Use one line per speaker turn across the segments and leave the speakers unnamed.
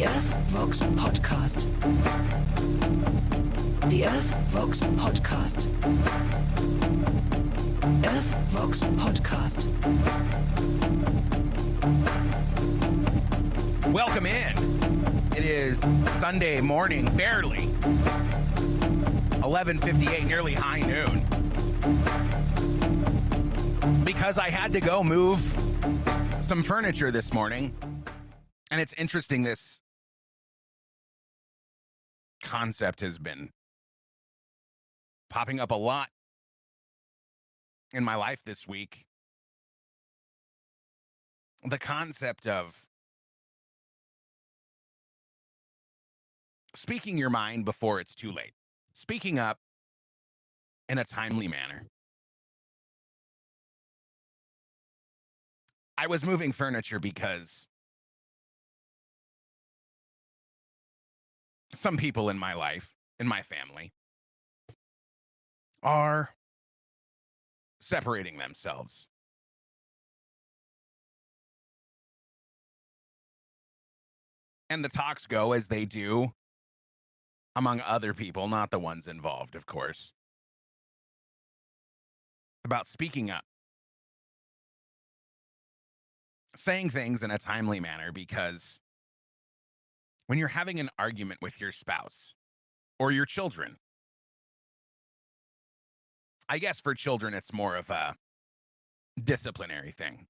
earthvox podcast. The earthvox podcast. earthvox podcast.
Welcome in. It is Sunday morning, barely 11:58, nearly high noon. Because I had to go move some furniture this morning. And it's interesting, this concept has been popping up a lot in my life this week. The concept of speaking your mind before it's too late. Speaking up in a timely manner. I was moving furniture because some people in my life, in my family, are separating themselves. And the talks go as they do among other people, not the ones involved, of course, about speaking up, saying things in a timely manner, because when you're having an argument with your spouse or your children, I guess for children it's more of a disciplinary thing.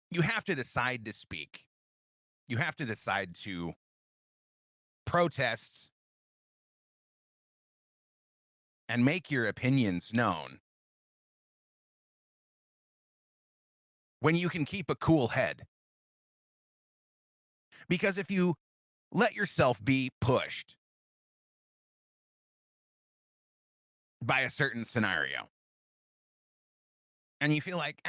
You have to decide to speak. You have to decide to protest and make your opinions known when you can keep a cool head. Because if you let yourself be pushed by a certain scenario and you feel like,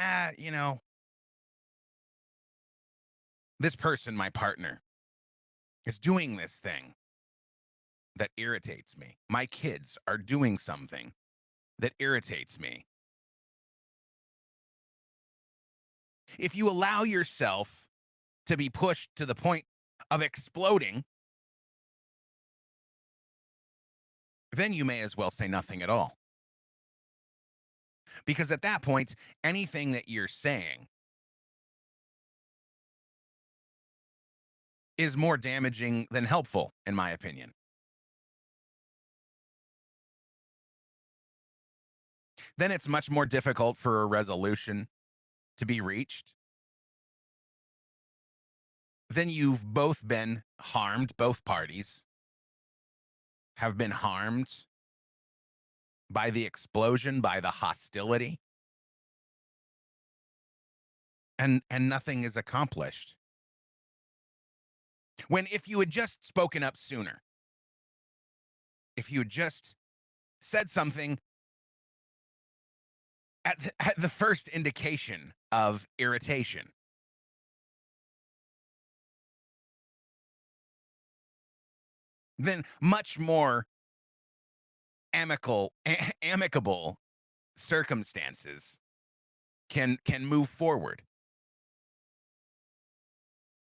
this person, my partner, is doing this thing that irritates me. My kids are doing something that irritates me. If you allow yourself to be pushed to the point of exploding, then you may as well say nothing at all. Because at that point, anything that you're saying is more damaging than helpful, in my opinion. Then it's much more difficult for a resolution to be reached. Then you've both been harmed, both parties have been harmed by the explosion, by the hostility, and nothing is accomplished. When if you had just spoken up sooner, if you had just said something at the first indication of irritation, then much more amicable circumstances can move forward.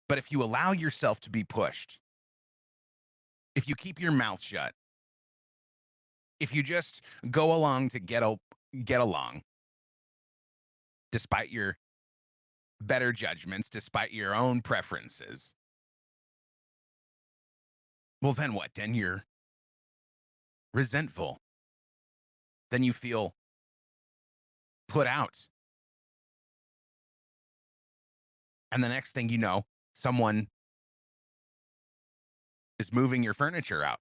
But if you allow yourself to be pushed, if you keep your mouth shut, if you just go along to get along, despite your better judgments, despite your own preferences, well, then what? Then you're resentful. Then you feel put out. And the next thing you know, someone is moving your furniture out.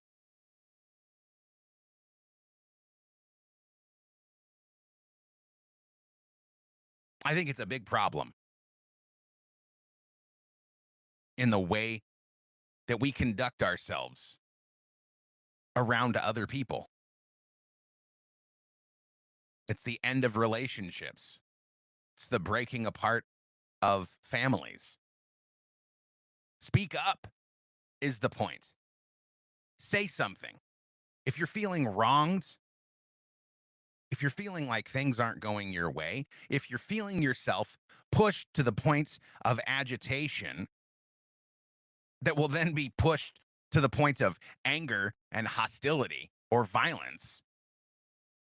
I think it's a big problem in the way that we conduct ourselves around other people. It's the end of relationships. It's the breaking apart of families. Speak up is the point. Say something. If you're feeling wronged, if you're feeling like things aren't going your way, if you're feeling yourself pushed to the points of agitation that will then be pushed to the point of anger and hostility or violence,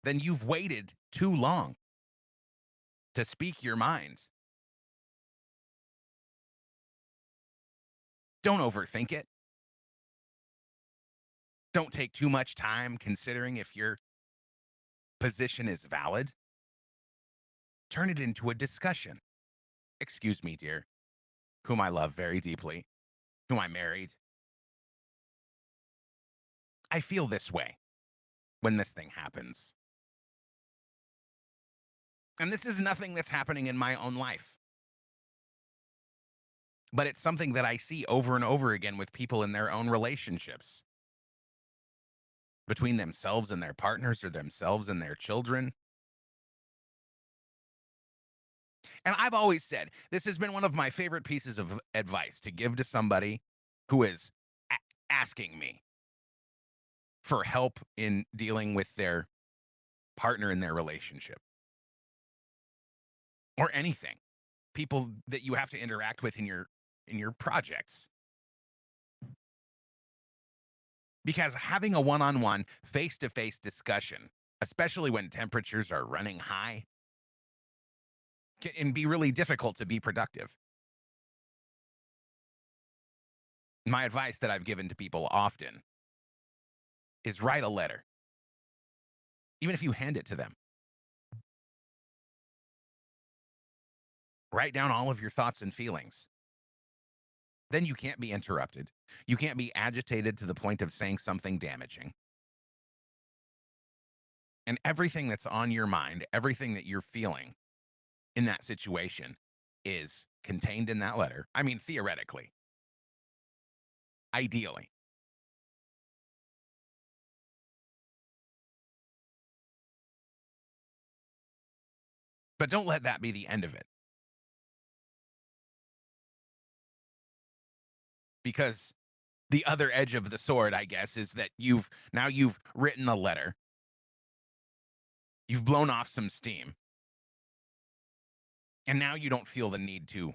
then you've waited too long to speak your mind. Don't overthink it. Don't take too much time considering if your position is valid. Turn it into a discussion. Excuse me, dear, whom I love very deeply, whom I married. I feel this way when this thing happens. And this is nothing that's happening in my own life, but it's something that I see over and over again with people in their own relationships, between themselves and their partners or themselves and their children. And I've always said this has been one of my favorite pieces of advice to give to somebody who is asking me for help in dealing with their partner in their relationship or anything. People that you have to interact with in your projects. Because having a one-on-one face-to-face discussion, especially when temperatures are running high, can be really difficult to be productive. My advice that I've given to people often is write a letter, even if you hand it to them. Write down all of your thoughts and feelings. Then you can't be interrupted. You can't be agitated to the point of saying something damaging. And everything that's on your mind, everything that you're feeling in that situation is contained in that letter. I mean, theoretically, ideally. But don't let that be the end of it. Because the other edge of the sword, I guess, is that you've written a letter. You've blown off some steam. And now you don't feel the need to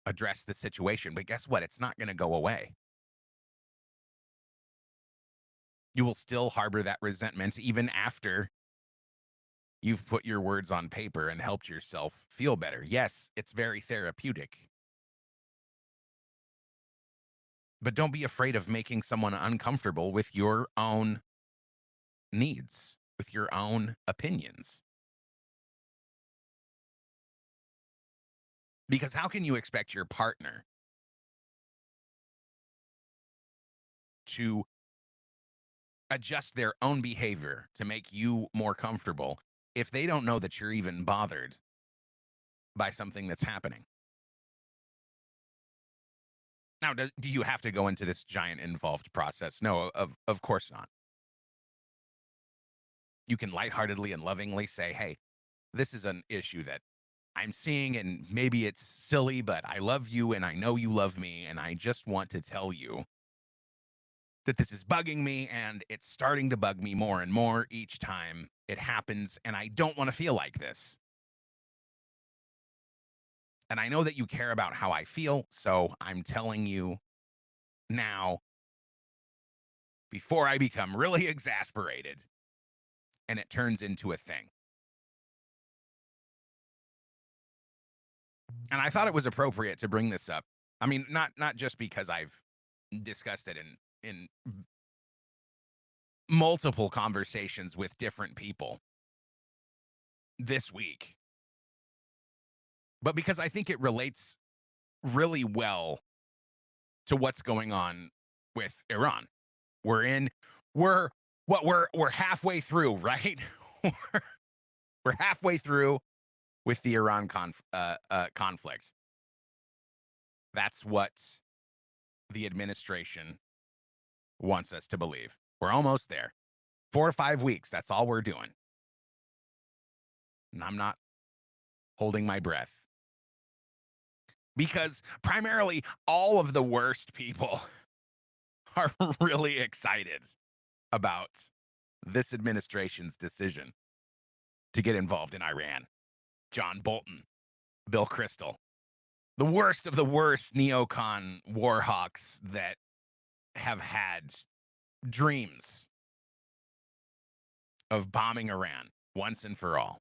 address the situation. But guess what? It's not going to go away. You will still harbor that resentment even after you've put your words on paper and helped yourself feel better. Yes, it's very therapeutic. But don't be afraid of making someone uncomfortable with your own needs, with your own opinions. Because how can you expect your partner to adjust their own behavior to make you more comfortable if they don't know that you're even bothered by something that's happening? Now, do you have to go into this giant involved process? No, of course not. You can lightheartedly and lovingly say, hey, this is an issue that I'm seeing, and maybe it's silly, but I love you and I know you love me. And I just want to tell you that this is bugging me and it's starting to bug me more and more each time it happens. And I don't want to feel like this. And I know that you care about how I feel. So I'm telling you now before I become really exasperated and it turns into a thing. And I thought it was appropriate to bring this up. I mean, not just because I've discussed it in multiple conversations with different people this week, but because I think it relates really well to what's going on with Iran. We're in we're we're halfway through, right? we're halfway through with the Iran conflict. That's what the administration wants us to believe. We're almost there. 4 or 5 weeks, that's all we're doing. And I'm not holding my breath. Because primarily all of the worst people are really excited about this administration's decision to get involved in Iran. John Bolton, Bill Crystal, the worst of the worst neocon warhawks that have had dreams of bombing Iran once and for all.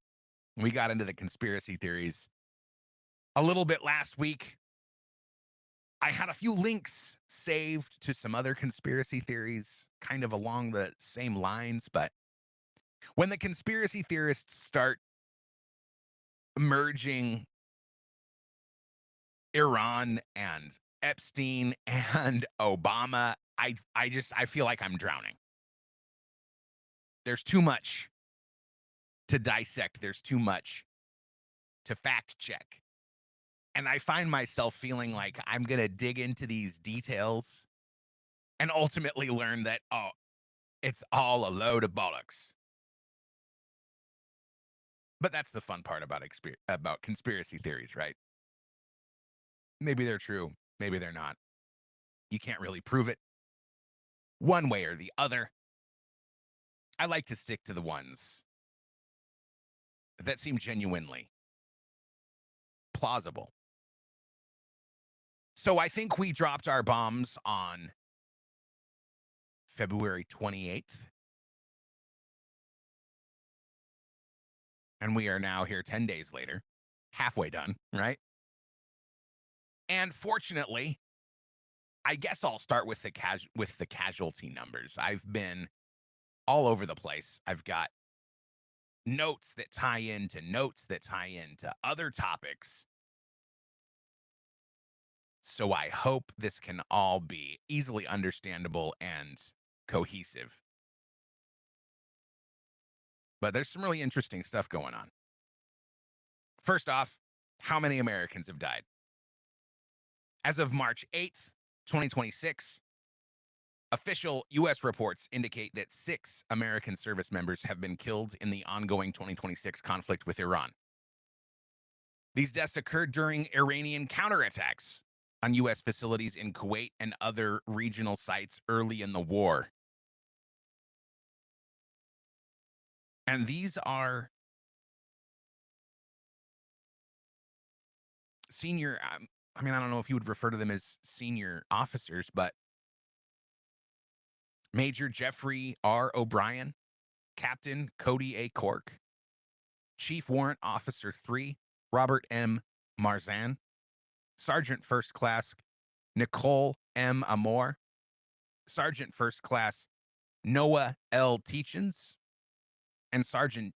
We got into the conspiracy theories a little bit last week. I had a few links saved to some other conspiracy theories, kind of along the same lines, but when the conspiracy theorists start merging Iran and Epstein and Obama, I feel like I'm drowning. There's too much to dissect. There's too much to fact check. And I find myself feeling like I'm going to dig into these details and ultimately learn that, oh, it's all a load of bollocks. But that's the fun part about conspiracy theories, right? Maybe they're true, maybe they're not. You can't really prove it one way or the other. I like to stick to the ones that seem genuinely plausible. So I think we dropped our bombs on February 28th. And we are now here 10 days later, halfway done, right? And fortunately, I guess I'll start with the casualty numbers. I've been all over the place. I've got notes that tie into other topics. So I hope this can all be easily understandable and cohesive. But there's some really interesting stuff going on. First off, how many Americans have died? As of March 8th, 2026, official U.S. reports indicate that 6 American service members have been killed in the ongoing 2026 conflict with Iran. These deaths occurred during Iranian counterattacks on U.S. facilities in Kuwait and other regional sites early in the war. And these are senior, I mean, I don't know if you would refer to them as senior officers, but Major Jeffrey R. O'Brien, Captain Cody A. Cork, Chief Warrant Officer 3, Robert M. Marzan, Sergeant First Class Nicole M. Amor, Sergeant First Class Noah L. Teachins, and Sergeant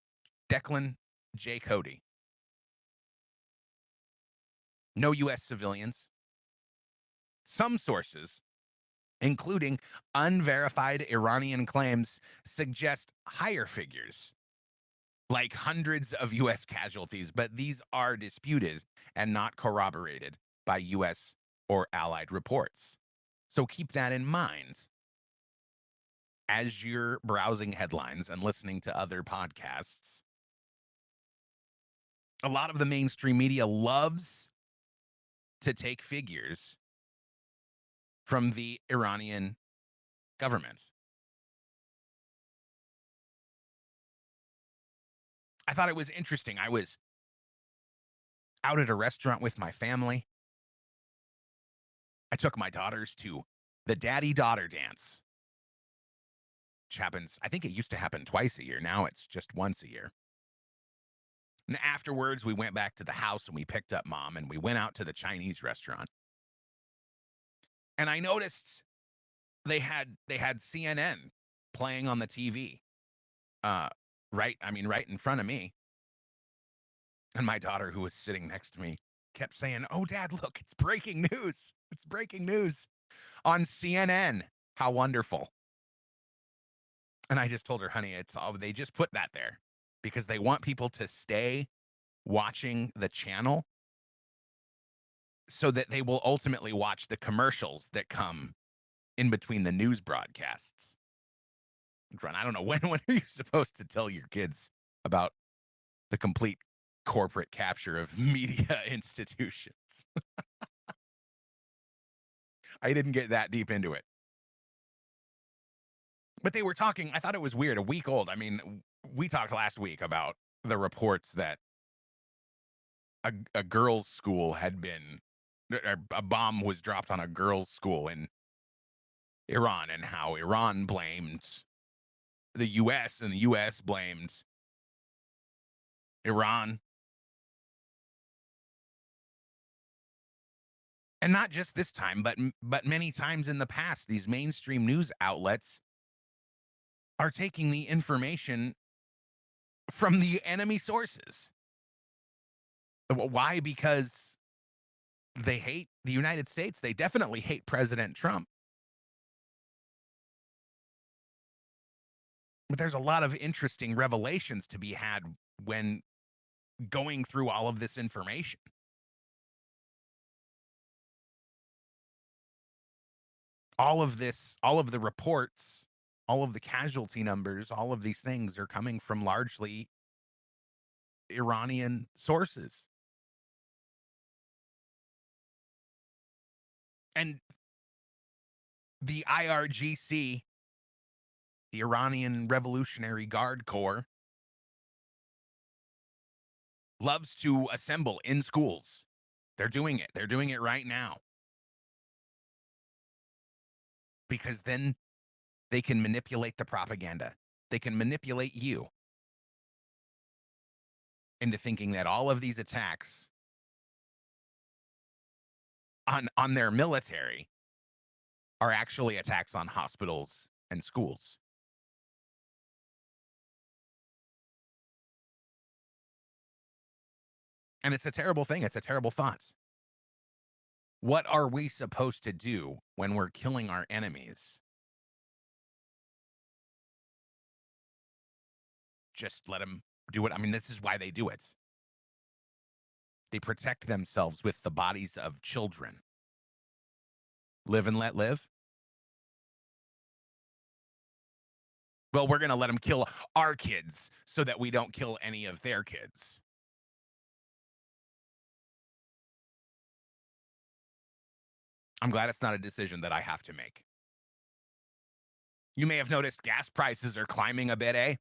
Declan J. Cody. No U.S. civilians. Some sources, including unverified Iranian claims, suggest higher figures, like hundreds of U.S. casualties, but these are disputed and not corroborated by U.S. or allied reports. So keep that in mind as you're browsing headlines and listening to other podcasts. A lot of the mainstream media loves to take figures from the Iranian government. I thought it was interesting. I was out at a restaurant with my family. I took my daughters to the daddy-daughter dance, which happens, I think it used to happen twice a year. Now it's just once a year. And afterwards, we went back to the house and we picked up mom and we went out to the Chinese restaurant. And I noticed they had CNN playing on the TV. Right in front of me. And my daughter, who was sitting next to me, kept saying, "Oh, Dad, look, it's breaking news. It's breaking news on CNN. How wonderful." And I just told her, honey, they just put that there because they want people to stay watching the channel so that they will ultimately watch the commercials that come in between the news broadcasts. I don't know, when are you supposed to tell your kids about the complete corporate capture of media institutions? I didn't get that deep into it. But they were talking, I thought it was weird, a week old. I mean, we talked last week about the reports that a girls' school had been a bomb was dropped on a girls' school in Iran, and how Iran blamed the U.S. and the U.S. blamed Iran. And not just this time, but many times in the past, these mainstream news outlets are taking the information from the enemy sources. Why? Because they hate the United States. They definitely hate President Trump. But there's a lot of interesting revelations to be had when going through all of this information. All of this, all of the reports, all of the casualty numbers, all of these things are coming from largely Iranian sources. And the IRGC, the Iranian Revolutionary Guard Corps, loves to assemble in schools. They're doing it. They're doing it right now. Because then they can manipulate the propaganda. They can manipulate you into thinking that all of these attacks on their military are actually attacks on hospitals and schools. And it's a terrible thing. It's a terrible thought. What are we supposed to do when we're killing our enemies? Just let them do it. I mean, this is why they do it. They protect themselves with the bodies of children. Live and let live. Well, we're going to let them kill our kids so that we don't kill any of their kids. I'm glad it's not a decision that I have to make. You may have noticed gas prices are climbing a bit, eh?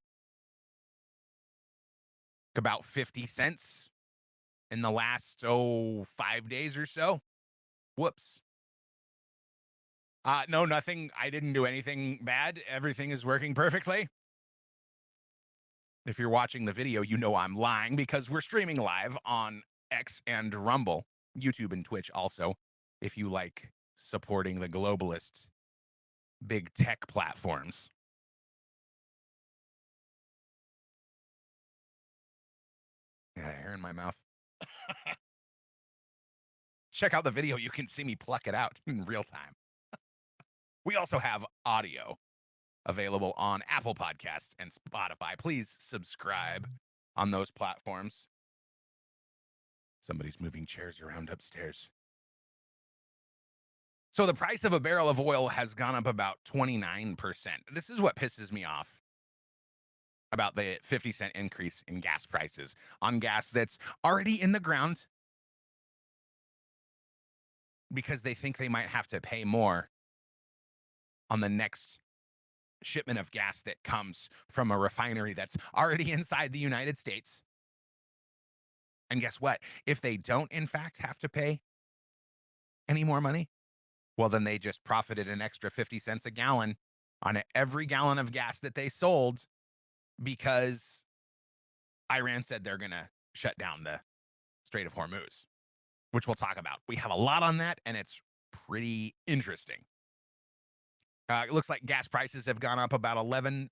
About 50 cents in the last, 5 days or so. Whoops. No, nothing. I didn't do anything bad. Everything is working perfectly. If you're watching the video, you know I'm lying because we're streaming live on X and Rumble, YouTube and Twitch also, if you like supporting the globalist big tech platforms. Yeah, hair in my mouth. Check out the video. You can see me pluck it out in real time. We also have audio available on Apple Podcasts and Spotify. Please subscribe on those platforms. Somebody's moving chairs around upstairs. So the price of a barrel of oil has gone up about 29%. This is what pisses me off about the 50-cent increase in gas prices on gas that's already in the ground, because they think they might have to pay more on the next shipment of gas that comes from a refinery that's already inside the United States. And guess what? If they don't, in fact, have to pay any more money, well, then they just profited an extra 50 cents a gallon on every gallon of gas that they sold, because Iran said they're going to shut down the Strait of Hormuz, which we'll talk about. We have a lot on that, and it's pretty interesting. It looks like gas prices have gone up about 11%,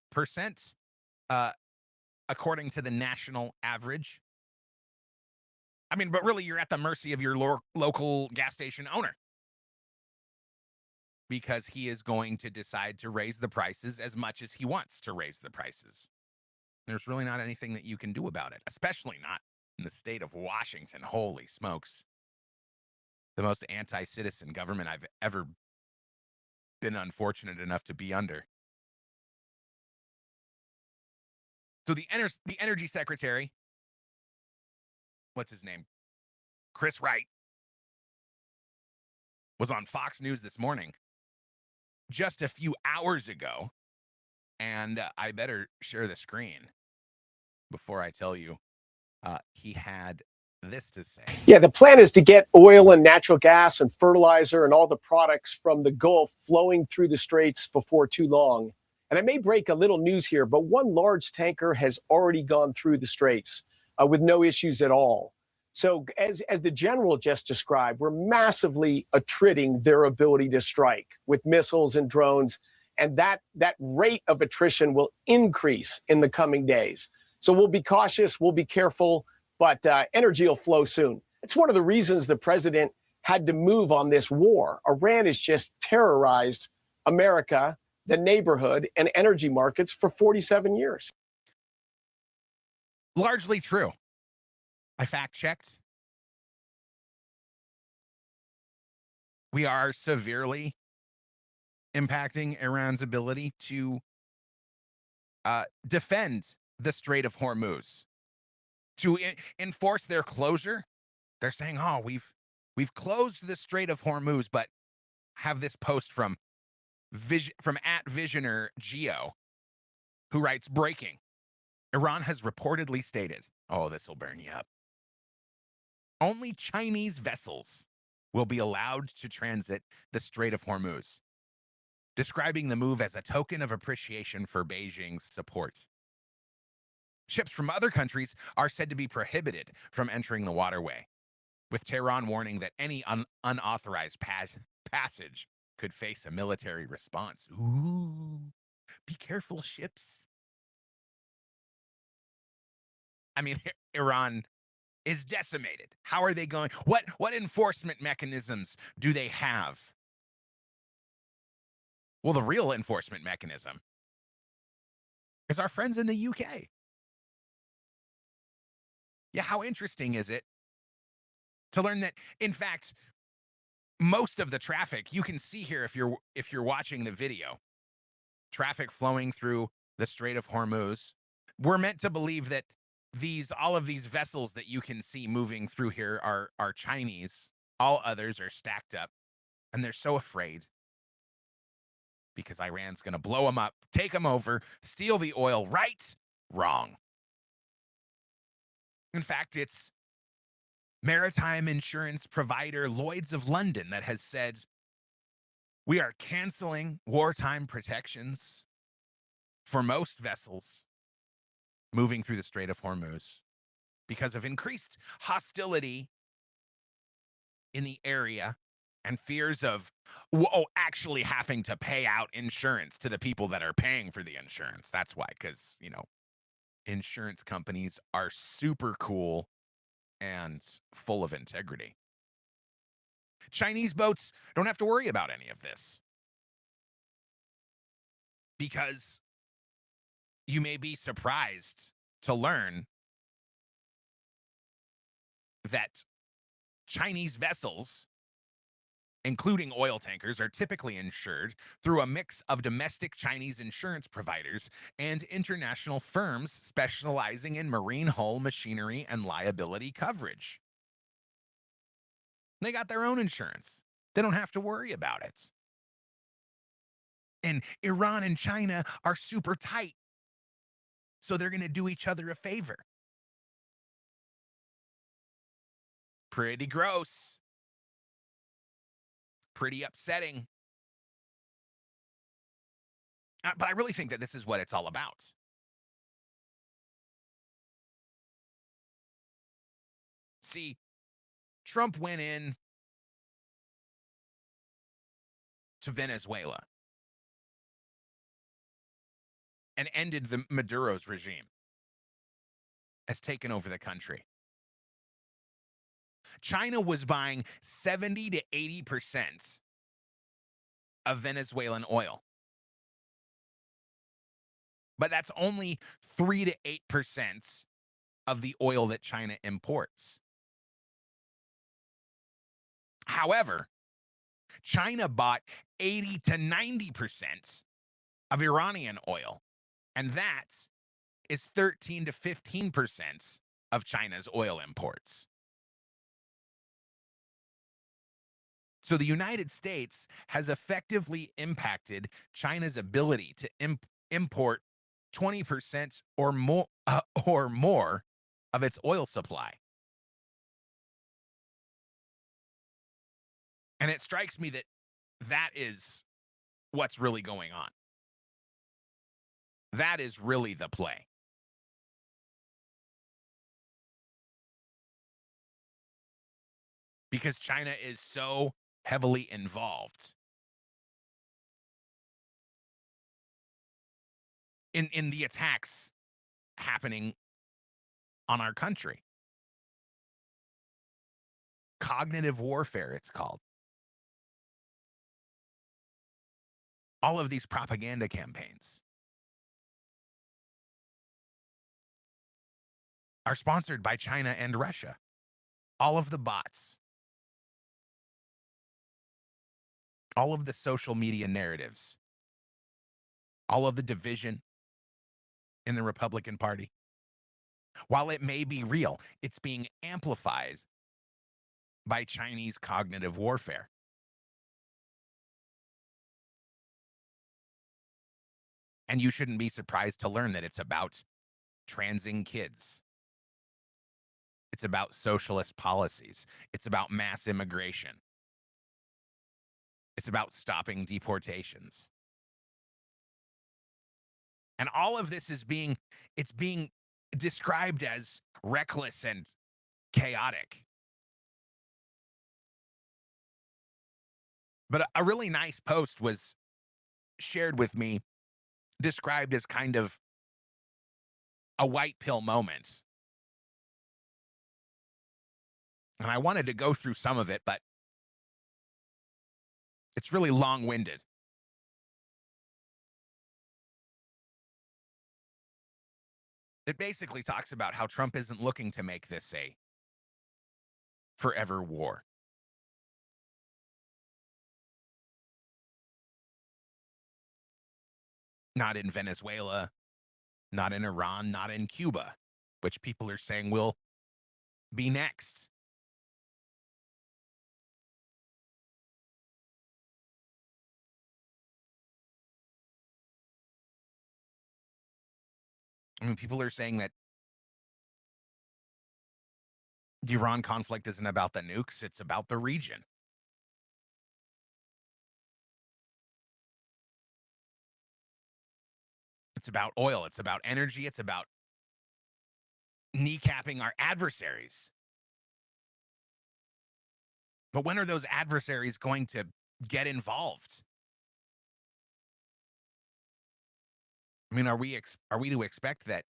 according to the national average. I mean, but really, you're at the mercy of your local gas station owner, because he is going to decide to raise the prices as much as he wants to raise the prices. There's really not anything that you can do about it, especially not in the state of Washington. Holy smokes. The most anti-citizen government I've ever been unfortunate enough to be under. So the energy secretary, what's his name? Chris Wright, was on Fox News this morning, just a few hours ago. And I better share the screen before I tell you. He had this to say.
Yeah, the plan is to get oil and natural gas and fertilizer and all the products from the Gulf flowing through the straits before too long. And I may break a little news here, but one large tanker has already gone through the straits with no issues at all. So, as the general just described, we're massively attriting their ability to strike with missiles and drones, and that rate of attrition will increase in the coming days. So we'll be cautious, we'll be careful, but energy will flow soon. It's one of the reasons the president had to move on this war. Iran has just terrorized America, the neighborhood, and energy markets for 47 years.
Largely true. I fact checked. We are severely impacting Iran's ability to defend the Strait of Hormuz, to enforce their closure. They're saying, "Oh, we've closed the Strait of Hormuz," but have this post from @Visioner Geo, who writes, "Breaking: Iran has reportedly stated, oh, this will burn you up, only Chinese vessels will be allowed to transit the Strait of Hormuz, describing the move as a token of appreciation for Beijing's support. Ships from other countries are said to be prohibited from entering the waterway, with Tehran warning that any unauthorized passage could face a military response." Ooh, be careful, ships. I mean, Iran is decimated. How are they going? What enforcement mechanisms do they have? Well, the real enforcement mechanism is our friends in the UK. Yeah, how interesting is it to learn that, in fact, most of the traffic you can see here, if you're watching the video, traffic flowing through the Strait of Hormuz. We're meant to believe that all of these vessels that you can see moving through here are Chinese. All others are stacked up, and they're so afraid because Iran's going to blow them up, take them over, steal the oil. Right? Wrong. In fact, it's maritime insurance provider Lloyd's of London that has said, "We are canceling wartime protections for most vessels moving through the Strait of Hormuz because of increased hostility in the area and fears of actually having to pay out insurance to the people that are paying for the insurance." That's why, because, insurance companies are super cool and full of integrity. Chinese boats don't have to worry about any of this because you may be surprised to learn that Chinese vessels, including oil tankers, are typically insured through a mix of domestic Chinese insurance providers and international firms specializing in marine hull machinery and liability coverage. They got their own insurance. They don't have to worry about it. And Iran and China are super tight, so they're going to do each other a favor. Pretty gross. Pretty upsetting. But I really think that this is what it's all about. See, Trump went in to Venezuela and ended the Maduro's regime, has taken over the country. China was buying 70 to 80% of Venezuelan oil. But that's only 3 to 8% of the oil that China imports. However, China bought 80 to 90% of Iranian oil, and that is 13 to 15% of China's oil imports. So the United States has effectively impacted China's ability to import 20% or more of its oil supply. And it strikes me that that is what's really going on. That is really the play. Because China is so heavily involved in the attacks happening on our country. Cognitive warfare, it's called. All of these propaganda campaigns are sponsored by China and Russia. All of the bots, all of the social media narratives, all of the division in the Republican Party. While it may be real, it's being amplified by Chinese cognitive warfare. And you shouldn't be surprised to learn that it's about transing kids. It's about socialist policies. It's about mass immigration. It's about stopping deportations. And all of this is being described as reckless and chaotic. But a really nice post was shared with me, described as kind of a white pill moment. And I wanted to go through some of it, but it's really long-winded. It basically talks about how Trump isn't looking to make this a forever war. Not in Venezuela, not in Iran, not in Cuba, which people are saying will be next. I mean, people are saying that the Iran conflict isn't about the nukes, it's about the region. It's about oil, it's about energy, it's about kneecapping our adversaries. But when are those adversaries going to get involved? I mean, are we to expect that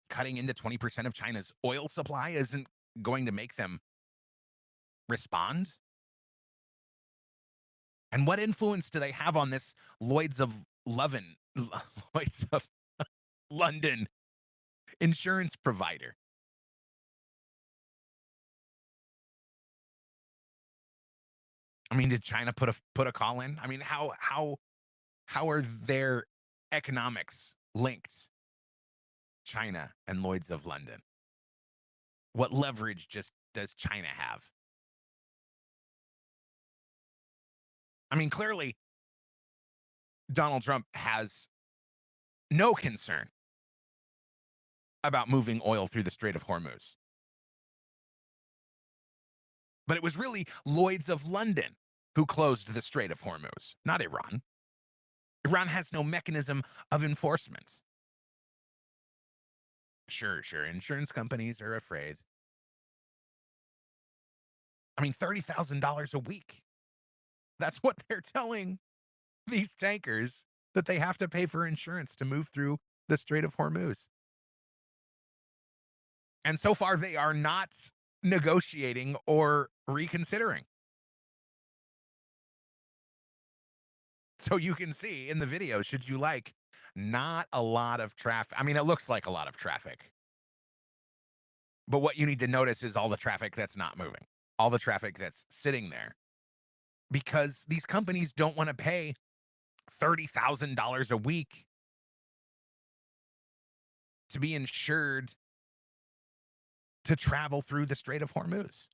cutting into 20% of China's oil supply isn't going to make them respond? And what influence do they have on this Lloyd's of London insurance provider? I mean, did China put a call in? I mean, how are their economics linked? China and Lloyd's of London. What leverage just does China have? I mean, clearly, Donald Trump has no concern about moving oil through the Strait of Hormuz. But it was really Lloyd's of London who closed the Strait of Hormuz, not Iran. Iran has no mechanism of enforcement. Sure. Insurance companies are afraid. I mean, $30,000 a week. That's what they're telling these tankers, that they have to pay for insurance to move through the Strait of Hormuz. And so far, they are not negotiating or reconsidering. So you can see in the video, should you like, not a lot of traffic. I mean, it looks like a lot of traffic. But what you need to notice is all the traffic that's not moving, all the traffic that's sitting there, because these companies don't want to pay $30,000 a week to be insured to travel through the Strait of Hormuz.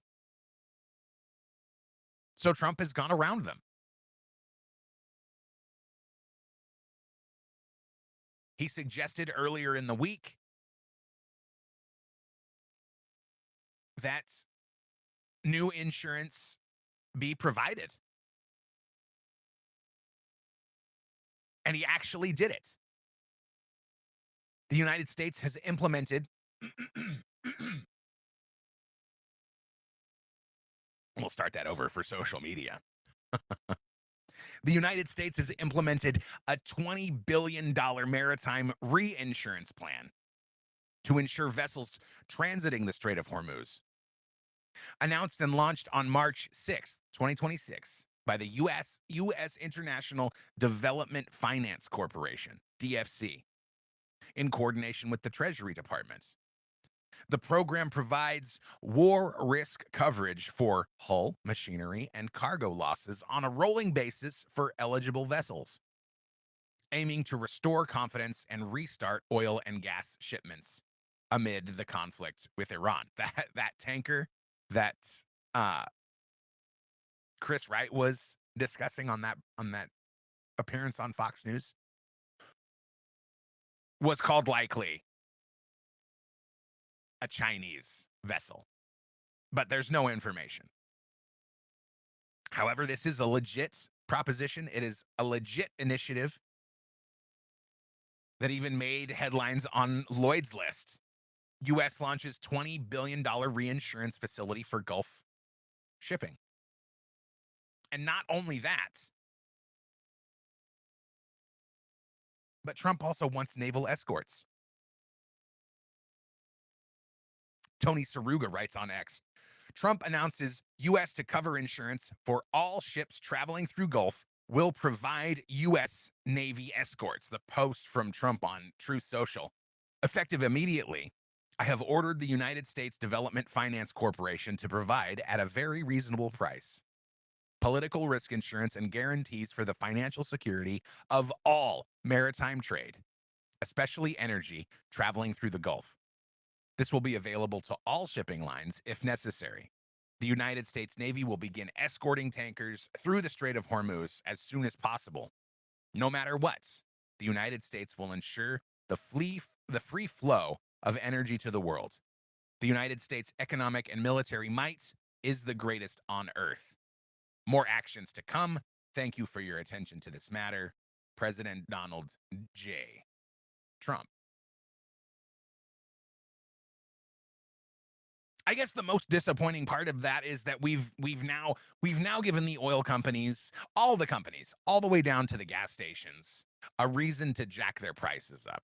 So Trump has gone around them. He suggested earlier in the week that new insurance be provided. And he actually did it. The United States has implemented we'll start that over for social media. The United States has implemented a $20 billion maritime reinsurance plan to insure vessels transiting the Strait of Hormuz. Announced and launched on March 6, 2026, by the U.S. International Development Finance Corporation, DFC, in coordination with the Treasury Department. The program provides war risk coverage for hull, machinery, and cargo losses on a rolling basis for eligible vessels, aiming to restore confidence and restart oil and gas shipments amid the conflict with Iran. That tanker that Chris Wright was discussing on that appearance on Fox News was called likely a Chinese vessel, but there's no information. However, this is a legit proposition. It is a legit initiative that even made headlines on Lloyd's List. U.S. launches $20 billion reinsurance facility for Gulf shipping. And not only that, but Trump also wants naval escorts. Tony Saruga writes on X, Trump announces U.S. to cover insurance for all ships traveling through Gulf will provide U.S. Navy escorts. The post from Trump on Truth Social. Effective immediately, I have ordered the United States Development Finance Corporation to provide at a very reasonable price political risk insurance and guarantees for the financial security of all maritime trade, especially energy, traveling through the Gulf. This will be available to all shipping lines if necessary. The United States Navy will begin escorting tankers through the Strait of Hormuz as soon as possible. No matter what, the United States will ensure the free flow of energy to the world. The United States' economic and military might is the greatest on earth. More actions to come. Thank you for your attention to this matter. President Donald J. Trump. I guess the most disappointing part of that is that we've now given the oil companies, all the companies, all the way down to the gas stations, a reason to jack their prices up.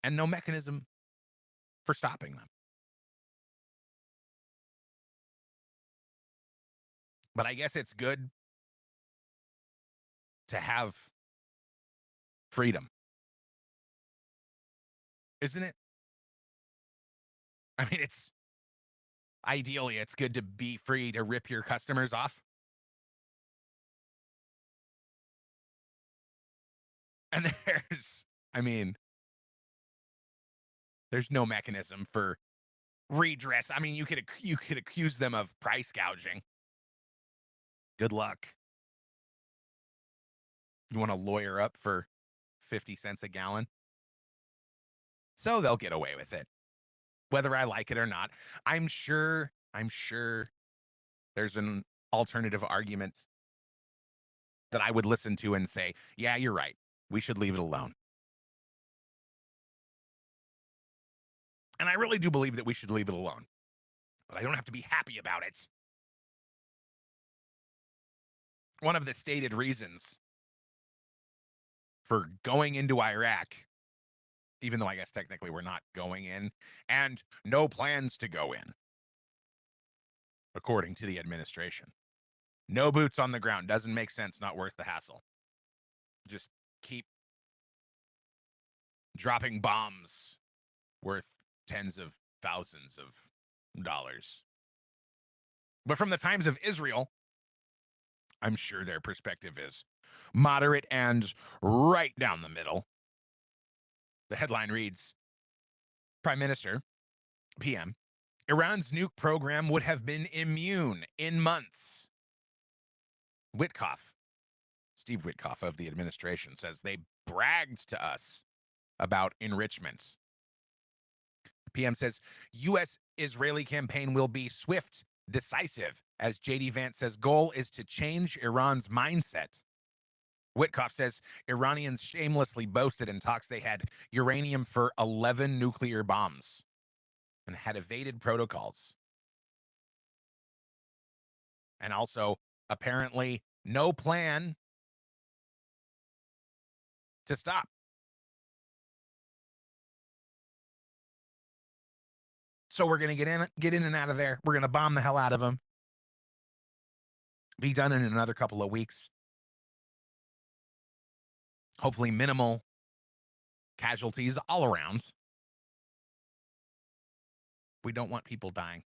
And no mechanism for stopping them. But I guess it's good to have freedom. Isn't it? I mean, ideally, it's good to be free to rip your customers off. And there's no mechanism for redress. I mean, you could accuse them of price gouging. Good luck. You want to lawyer up for 50 cents a gallon? So they'll get away with it. Whether I like it or not, I'm sure there's an alternative argument that I would listen to and say, yeah, you're right. We should leave it alone. And I really do believe that we should leave it alone. But I don't have to be happy about it. One of the stated reasons for going into Iraq, even though I guess technically we're not going in, and no plans to go in, according to the administration. No boots on the ground. Doesn't make sense. Not worth the hassle. Just keep dropping bombs worth tens of thousands of dollars. But from the Times of Israel, I'm sure their perspective is moderate and right down the middle. The headline reads, Prime Minister, PM, Iran's nuke program would have been immune in months. Steve Witkoff of the administration says they bragged to us about enrichment. PM says U.S. Israeli campaign will be swift, decisive. As JD Vance says, goal is to change Iran's mindset. Witkoff says Iranians shamelessly boasted in talks they had uranium for 11 nuclear bombs and had evaded protocols. And also, apparently, no plan to stop. So we're going to get in and out of there. We're going to bomb the hell out of them. Be done in another couple of weeks. Hopefully minimal casualties all around. We don't want people dying.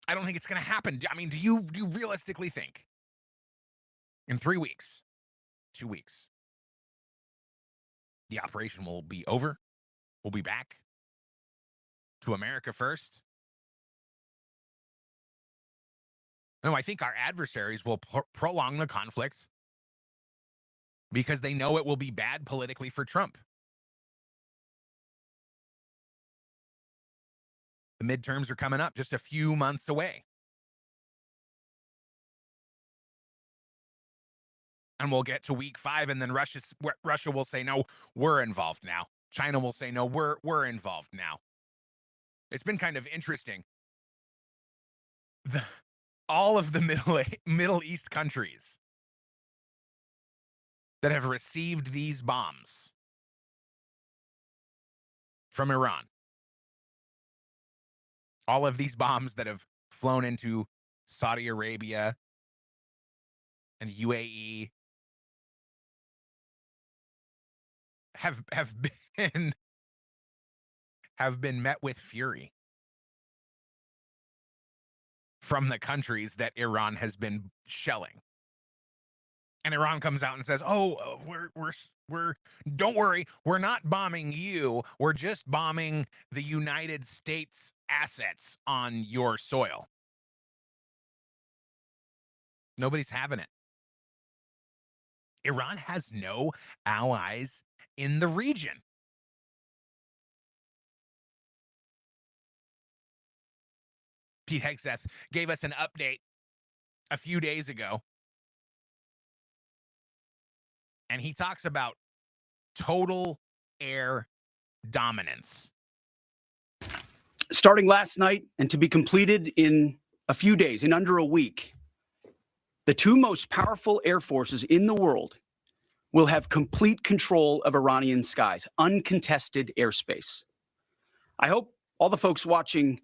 I don't think it's going to happen. I mean, do you realistically think in 3 weeks, 2 weeks, the operation will be over? We'll be back to America first? No, I think our adversaries will prolong the conflict because they know it will be bad politically for Trump. The midterms are coming up just a few months away. And we'll get to week 5, and then Russia will say, no, we're involved now. China will say, no, we're involved now. It's been kind of interesting. All of the Middle East countries that have received these bombs from Iran, all of these bombs that have flown into Saudi Arabia and UAE have been met with fury from the countries that Iran has been shelling. And Iran comes out and says, "Oh, we're don't worry, we're not bombing you. We're just bombing the United States assets on your soil." Nobody's having it. Iran has no allies in the region. Pete Hegseth gave us an update a few days ago, and he talks about total air dominance.
Starting last night and to be completed in a few days, in under a week, the 2 most powerful air forces in the world will have complete control of Iranian skies, uncontested airspace. I hope all the folks watching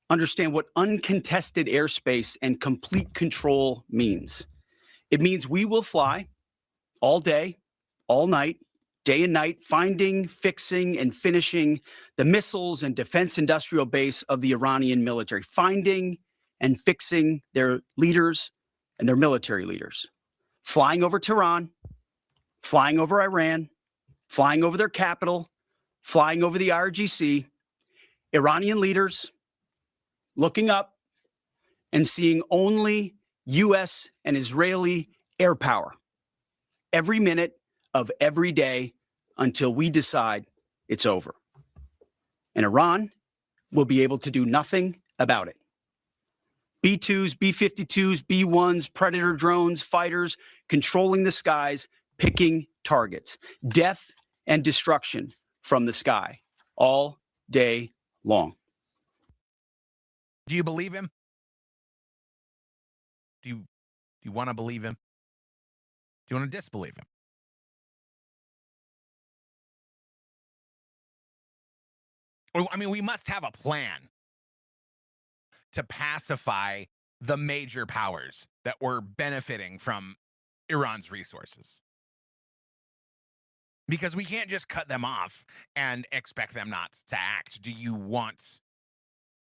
understand what uncontested airspace and complete control means. It means we will fly all day, all night, day and night, finding, fixing, and finishing the missiles and defense industrial base of the Iranian military, finding and fixing their leaders and their military leaders, flying over Tehran, flying over Iran, flying over their capital, flying over the IRGC, Iranian leaders looking up and seeing only U.S. and Israeli air power every minute of every day until we decide it's over. And Iran will be able to do nothing about it. B-2s, B-52s, B-1s, Predator drones, fighters, controlling the skies, picking targets, death and destruction from the sky all day long.
Do you believe him? Do you want to believe him? Do you want to disbelieve him? I mean, we must have a plan to pacify the major powers that were benefiting from Iran's resources. Because we can't just cut them off and expect them not to act. Do you want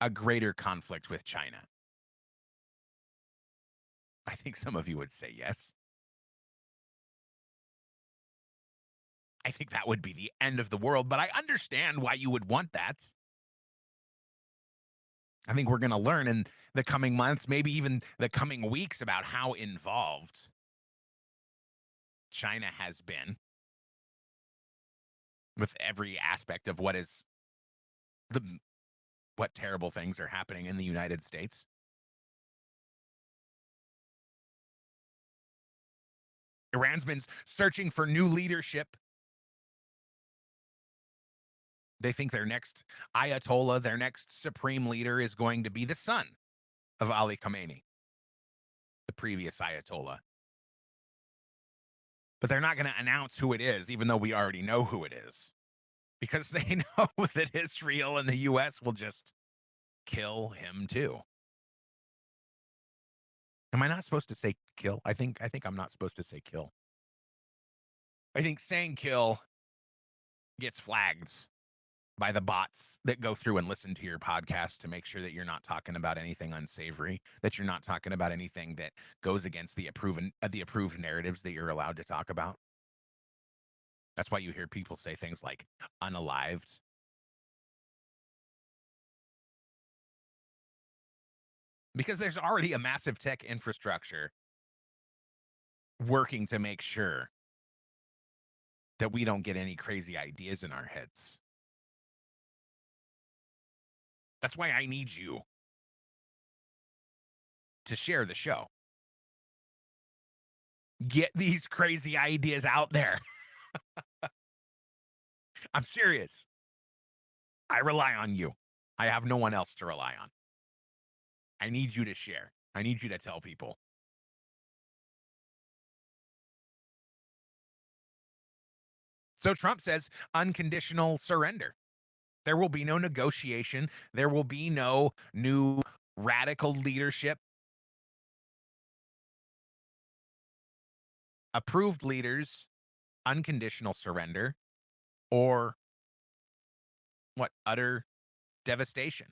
a greater conflict with China? I think some of you would say yes. I think that would be the end of the world, but I understand why you would want that. I think we're going to learn in the coming months, maybe even the coming weeks, about how involved China has been with every aspect of what terrible things are happening in the United States. Iran's been searching for new leadership. They think their next Ayatollah, their next supreme leader, is going to be the son of Ali Khamenei, the previous Ayatollah. But they're not going to announce who it is, even though we already know who it is, because they know that Israel and the U.S. will just kill him too. Am I not supposed to say kill? I think I'm not supposed to say kill. I think saying kill gets flagged by the bots that go through and listen to your podcast to make sure that you're not talking about anything unsavory, that you're not talking about anything that goes against the approved narratives that you're allowed to talk about. That's why you hear people say things like unalived. Because there's already a massive tech infrastructure working to make sure that we don't get any crazy ideas in our heads. That's why I need you to share the show. Get these crazy ideas out there. I'm serious. I rely on you. I have no one else to rely on. I need you to share. I need you to tell people. So Trump says unconditional surrender. There will be no negotiation. There will be no new radical leadership. Approved leaders, unconditional surrender, or what? Utter devastation.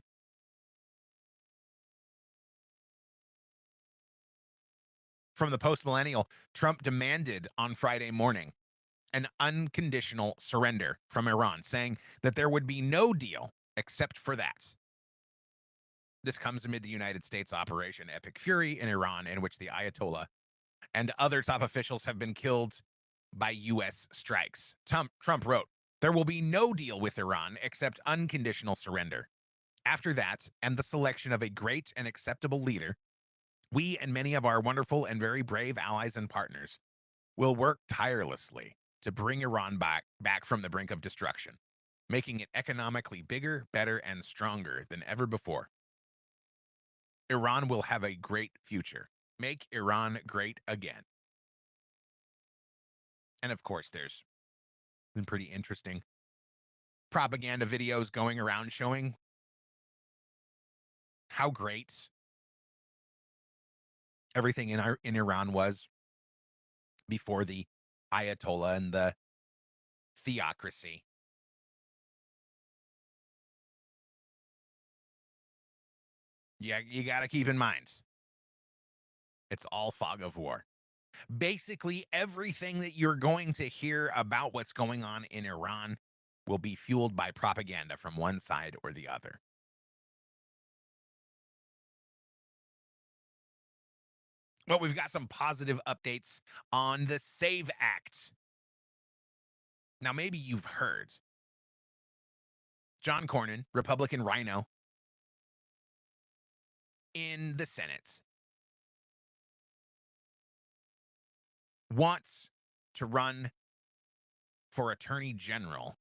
From the post-millennial, Trump demanded on Friday morning an unconditional surrender from Iran, saying that there would be no deal except for that. This comes amid the United States Operation Epic Fury in Iran, in which the Ayatollah and other top officials have been killed by U.S. strikes. Trump wrote, "There will be no deal with Iran except unconditional surrender. After that, and the selection of a great and acceptable leader, we and many of our wonderful and very brave allies and partners will work tirelessly to bring Iran back from the brink of destruction, making it economically bigger, better, and stronger than ever before. Iran will have a great future. Make Iran great again." And of course, there's been pretty interesting propaganda videos going around showing how great everything in Iran was before the Ayatollah and the theocracy. Yeah, you got to keep in mind, it's all fog of war. Basically, everything that you're going to hear about what's going on in Iran will be fueled by propaganda from one side or the other. But we've got some positive updates on the SAVE Act. Now, maybe you've heard John Cornyn, Republican rhino, in the Senate, wants to run for Attorney General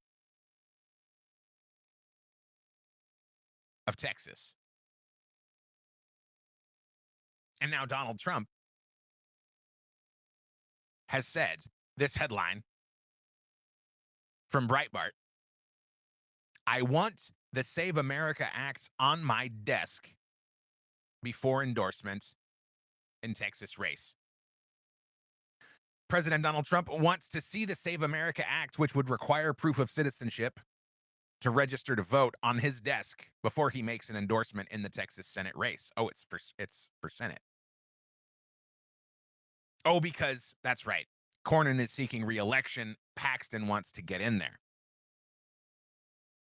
of Texas. And now Donald Trump has said this headline from Breitbart: "I want the Save America Act on my desk before endorsement in Texas race." President Donald Trump wants to see the Save America Act, which would require proof of citizenship to register to vote, on his desk before he makes an endorsement in the Texas Senate race. Oh, it's for Senate. Oh, because that's right. Cornyn is seeking re-election. Paxton wants to get in there.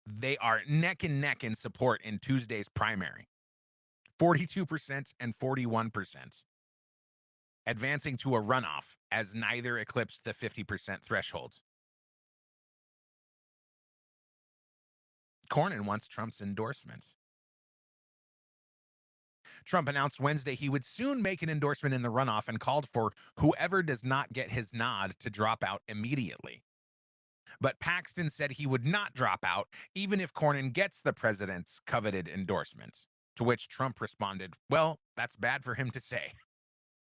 They are neck and neck in support in Tuesday's primary. 42% and 41%. Advancing to a runoff as neither eclipsed the 50% threshold. Cornyn wants Trump's endorsement. Trump announced Wednesday he would soon make an endorsement in the runoff and called for whoever does not get his nod to drop out immediately. But Paxton said he would not drop out even if Cornyn gets the president's coveted endorsement, to which Trump responded, well, that's bad for him to say.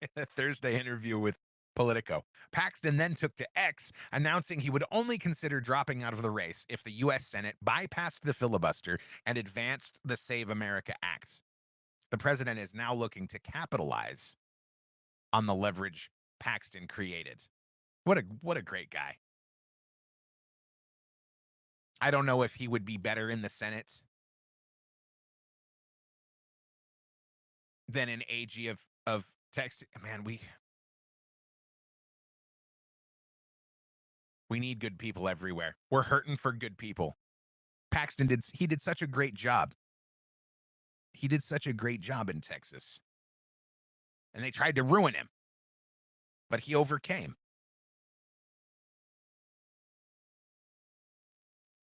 In a Thursday interview with Politico, Paxton then took to X, announcing he would only consider dropping out of the race if the U.S. Senate bypassed the filibuster and advanced the Save America Act. The president is now looking to capitalize on the leverage Paxton created. What a great guy. I don't know if he would be better in the Senate than an AG of text. Man, we need good people everywhere. We're hurting for good people. Paxton did such a great job. He did such a great job in Texas. And they tried to ruin him. But he overcame.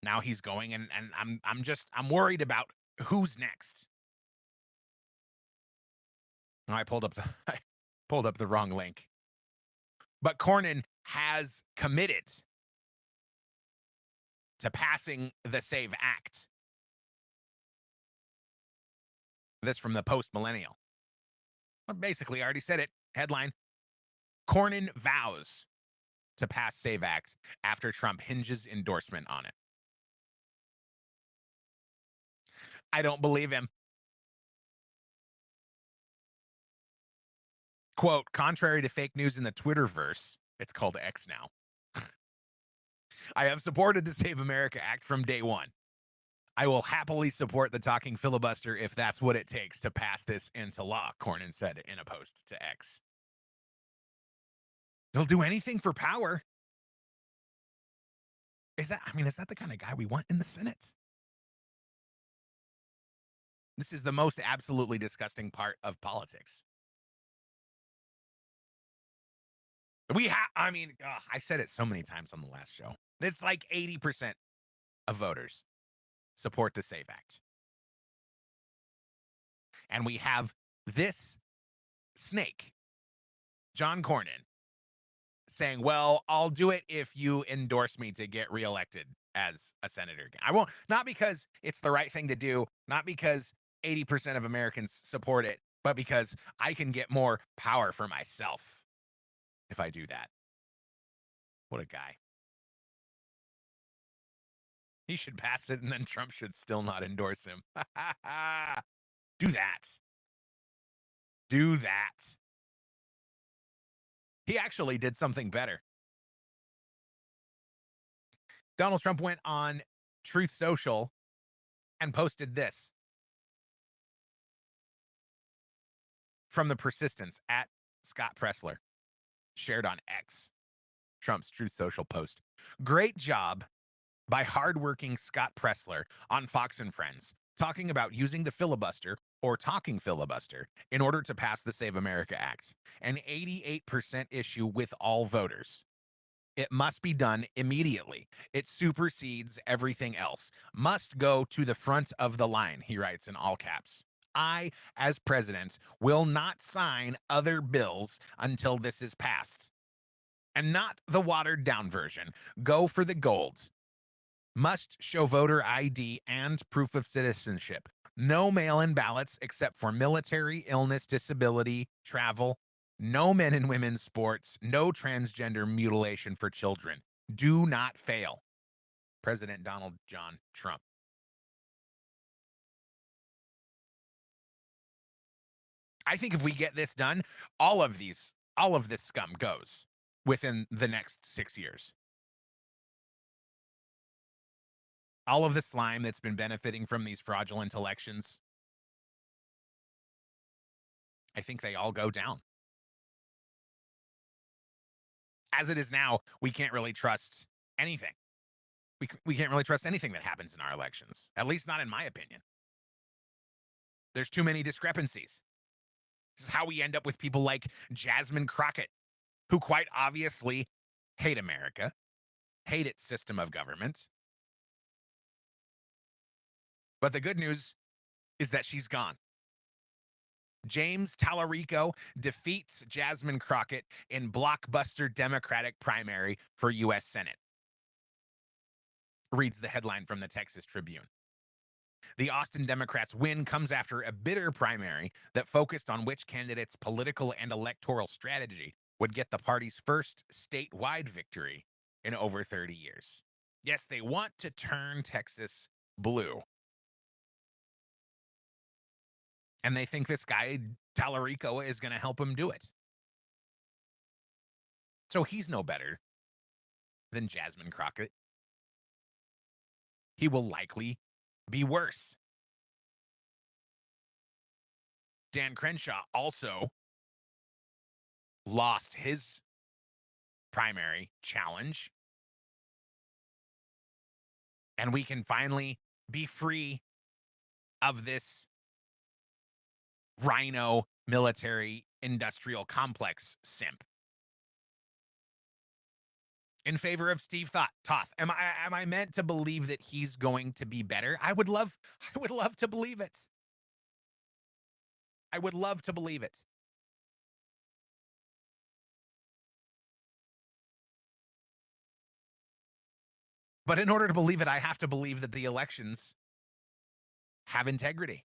Now he's going, and I'm worried about who's next. I pulled up the wrong link. But Cornyn has committed to passing the SAVE Act. This from the Post Millennial. Basically, I already said it. Headline: Cornyn vows to pass SAVE Act after Trump hinges endorsement on it. I don't believe him. Quote, contrary to fake news in the Twitterverse, it's called X now, I have supported the Save America Act from day one. I will happily support the talking filibuster if that's what it takes to pass this into law, Cornyn said in a post to X. They'll do anything for power. Is that the kind of guy we want in the Senate? This is the most absolutely disgusting part of politics. I said it so many times on the last show. It's like 80% of voters support the SAVE Act. And we have this snake, John Cornyn, saying, well, I'll do it if you endorse me to get reelected as a senator. I won't, not because it's the right thing to do, not because 80% of Americans support it, but because I can get more power for myself if I do that. What a guy. He should pass it, and then Trump should still not endorse him. Do that. Do that. He actually did something better. Donald Trump went on Truth Social and posted this from the persistence at Scott Pressler, shared on X, Trump's Truth Social post. Great job by hardworking Scott Pressler on Fox and Friends, talking about using the filibuster or talking filibuster in order to pass the Save America Act, an 88% issue with all voters. It must be done immediately. It supersedes everything else. Must go to the front of the line, he writes in all caps. I, as president, will not sign other bills until this is passed. And not the watered down version. Go for the gold. Must show voter ID and proof of citizenship. No mail-in ballots except for military, illness, disability, travel. No men and women's sports. No transgender mutilation for children. Do not fail. President Donald John Trump. I think if we get this done, all of this scum goes within the next 6 years. All of the slime that's been benefiting from these fraudulent elections, I think they all go down. As it is now, we can't really trust anything. We can't really trust anything that happens in our elections, at least not in my opinion. There's too many discrepancies. This is how we end up with people like Jasmine Crockett, who quite obviously hate America, hate its system of government, But the good news is that she's gone. James Tallarico defeats Jasmine Crockett in blockbuster Democratic primary for U.S. Senate. Reads the headline from the Texas Tribune. The Austin Democrats' win comes after a bitter primary that focused on which candidate's political and electoral strategy would get the party's first statewide victory in over 30 years. Yes, they want to turn Texas blue. And they think this guy, Tallarico, is going to help him do it. So he's no better than Jasmine Crockett. He will likely be worse. Dan Crenshaw also lost his primary challenge. And we can finally be free of this rhino military industrial complex simp. In favor of Steve Toth. Am I meant to believe that he's going to be better? I would love to believe it. I would love to believe it. But in order to believe it, I have to believe that the elections have integrity.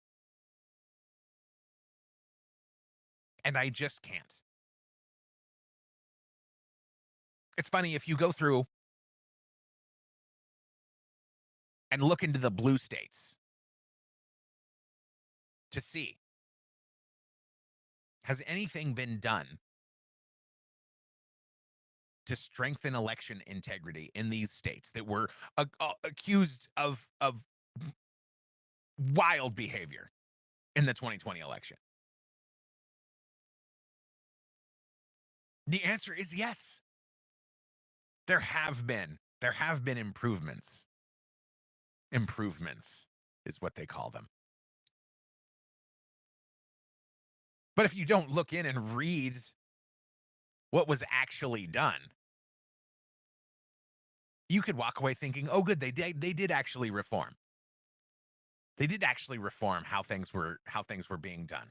And I just can't. It's funny, if you go through and look into the blue states to see, has anything been done to strengthen election integrity in these states that were accused of wild behavior in the 2020 election? The answer is yes. There have been improvements. Improvements is what they call them. But if you don't look in and read what was actually done, you could walk away thinking, oh, good, they did actually reform. They did actually reform how things were being done.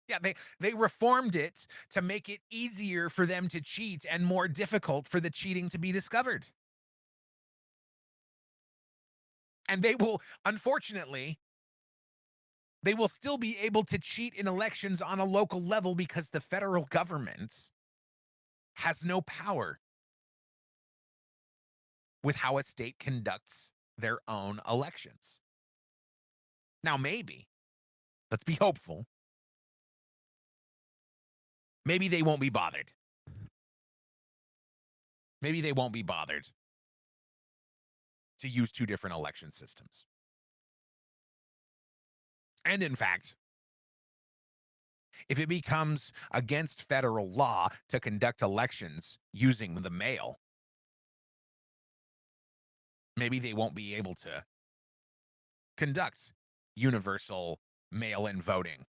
Yeah, they reformed it to make it easier for them to cheat and more difficult for the cheating to be discovered. And they will, unfortunately, they will still be able to cheat in elections on a local level because the federal government has no power with how a state conducts their own elections. Now, maybe, let's be hopeful, maybe they won't be bothered. Maybe they won't be bothered to use two different election systems. And in fact, if it becomes against federal law to conduct elections using the mail, maybe they won't be able to conduct universal mail-in voting,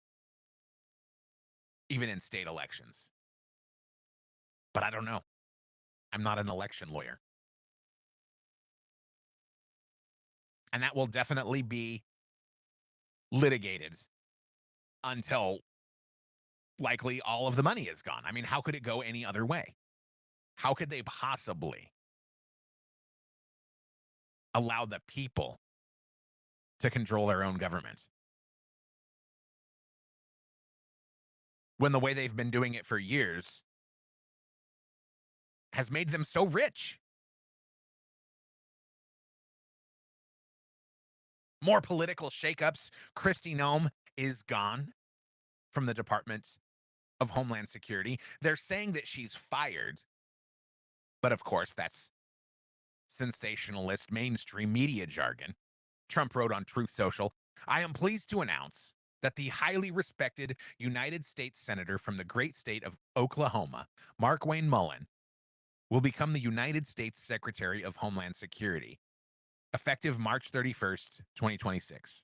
even in state elections. But I don't know. I'm not an election lawyer. And that will definitely be litigated until likely all of the money is gone. I mean, how could it go any other way? How could they possibly allow the people to control their own government when the way they've been doing it for years has made them so rich? More political shakeups. Kristi Noem is gone from the Department of Homeland Security. They're saying that she's fired. But of course, that's sensationalist mainstream media jargon. Trump wrote on Truth Social, I am pleased to announce that the highly respected United States Senator from the great state of Oklahoma, Markwayne Mullin, will become the United States Secretary of Homeland Security, effective March 31st, 2026.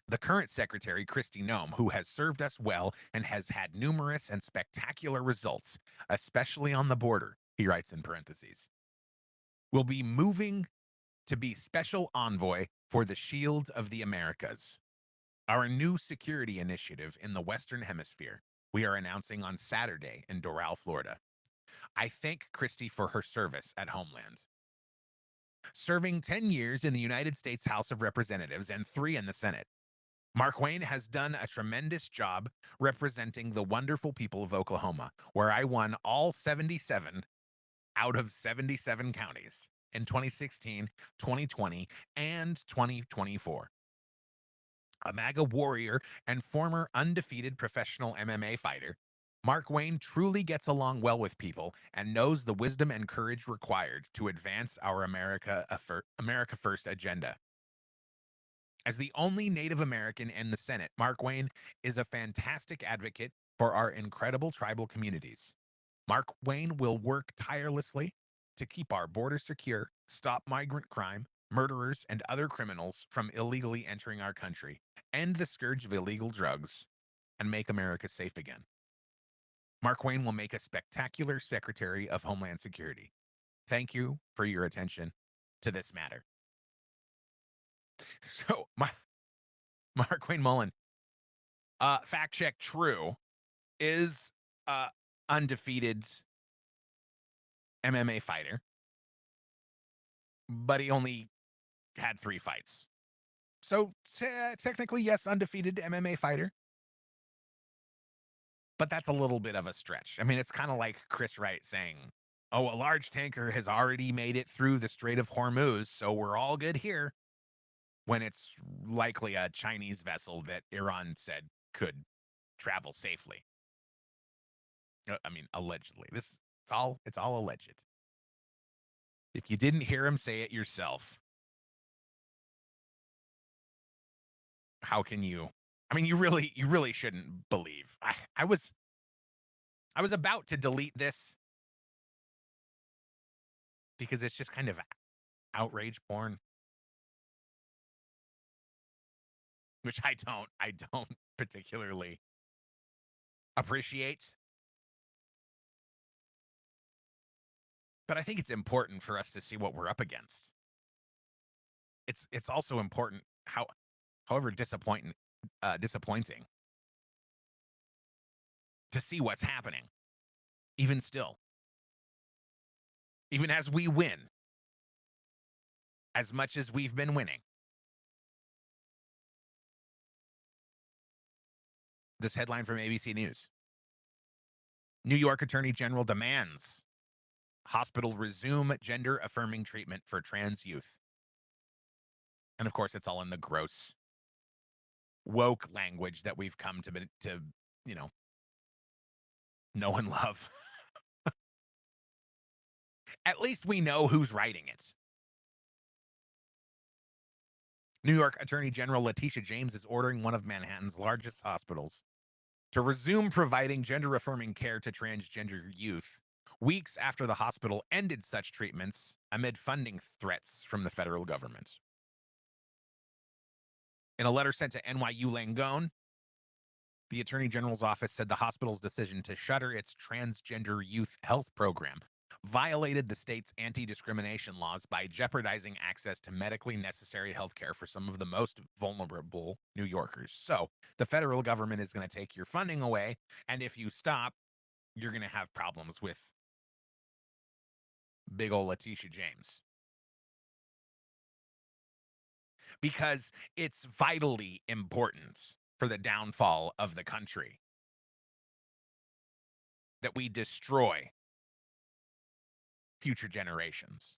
The current secretary, Kristi Noem, who has served us well and has had numerous and spectacular results, especially on the border, he writes in parentheses, will be moving to be special envoy for the Shield of the Americas, our new security initiative in the Western Hemisphere we are announcing on Saturday in Doral, Florida. I thank Christie for her service at Homeland. Serving 10 years in the United States House of Representatives and 3 in the Senate, Mark Wayne has done a tremendous job representing the wonderful people of Oklahoma, where I won all 77 out of 77 counties in 2016, 2020, and 2024. A MAGA warrior and former undefeated professional MMA fighter, Mark Wayne truly gets along well with people and knows the wisdom and courage required to advance our America First agenda. As the only Native American in the Senate, Mark Wayne is a fantastic advocate for our incredible tribal communities. Mark Wayne will work tirelessly to keep our border secure, stop migrant crime, murderers, and other criminals from illegally entering our country, end the scourge of illegal drugs, and make America safe again. Mark Wayne will make a spectacular Secretary of Homeland Security. Thank you for your attention to this matter. So, Mark Wayne Mullen, fact check true, is undefeated MMA fighter, but he only had 3 fights. So technically, yes, undefeated MMA fighter, but that's a little bit of a stretch. I mean, it's kind of like Chris Wright saying, oh, a large tanker has already made it through the Strait of Hormuz, so we're all good here, when it's likely a Chinese vessel that Iran said could travel safely. I mean, allegedly. It's all alleged. If you didn't hear him say it yourself, how can you? I mean, you really shouldn't believe. I was about to delete this because it's just kind of outrage porn, which I don't particularly appreciate. But I think it's important for us to see what we're up against. It's also important however disappointing to see what's happening, even still, even as we win, as much as we've been winning. This headline from ABC News: New York Attorney General demands hospital resume gender-affirming treatment for trans youth. And of course, it's all in the gross woke language that we've come to know and love. At least we know who's writing it. New York Attorney General Letitia James is ordering one of Manhattan's largest hospitals to resume providing gender-affirming care to transgender youth weeks after the hospital ended such treatments amid funding threats from the federal government. In a letter sent to NYU Langone, the Attorney General's office said the hospital's decision to shutter its transgender youth health program violated the state's anti-discrimination laws by jeopardizing access to medically necessary health care for some of the most vulnerable New Yorkers. So the federal government is going to take your funding away, and if you stop, you're going to have problems with big ol' Letitia James. Because it's vitally important for the downfall of the country that we destroy future generations.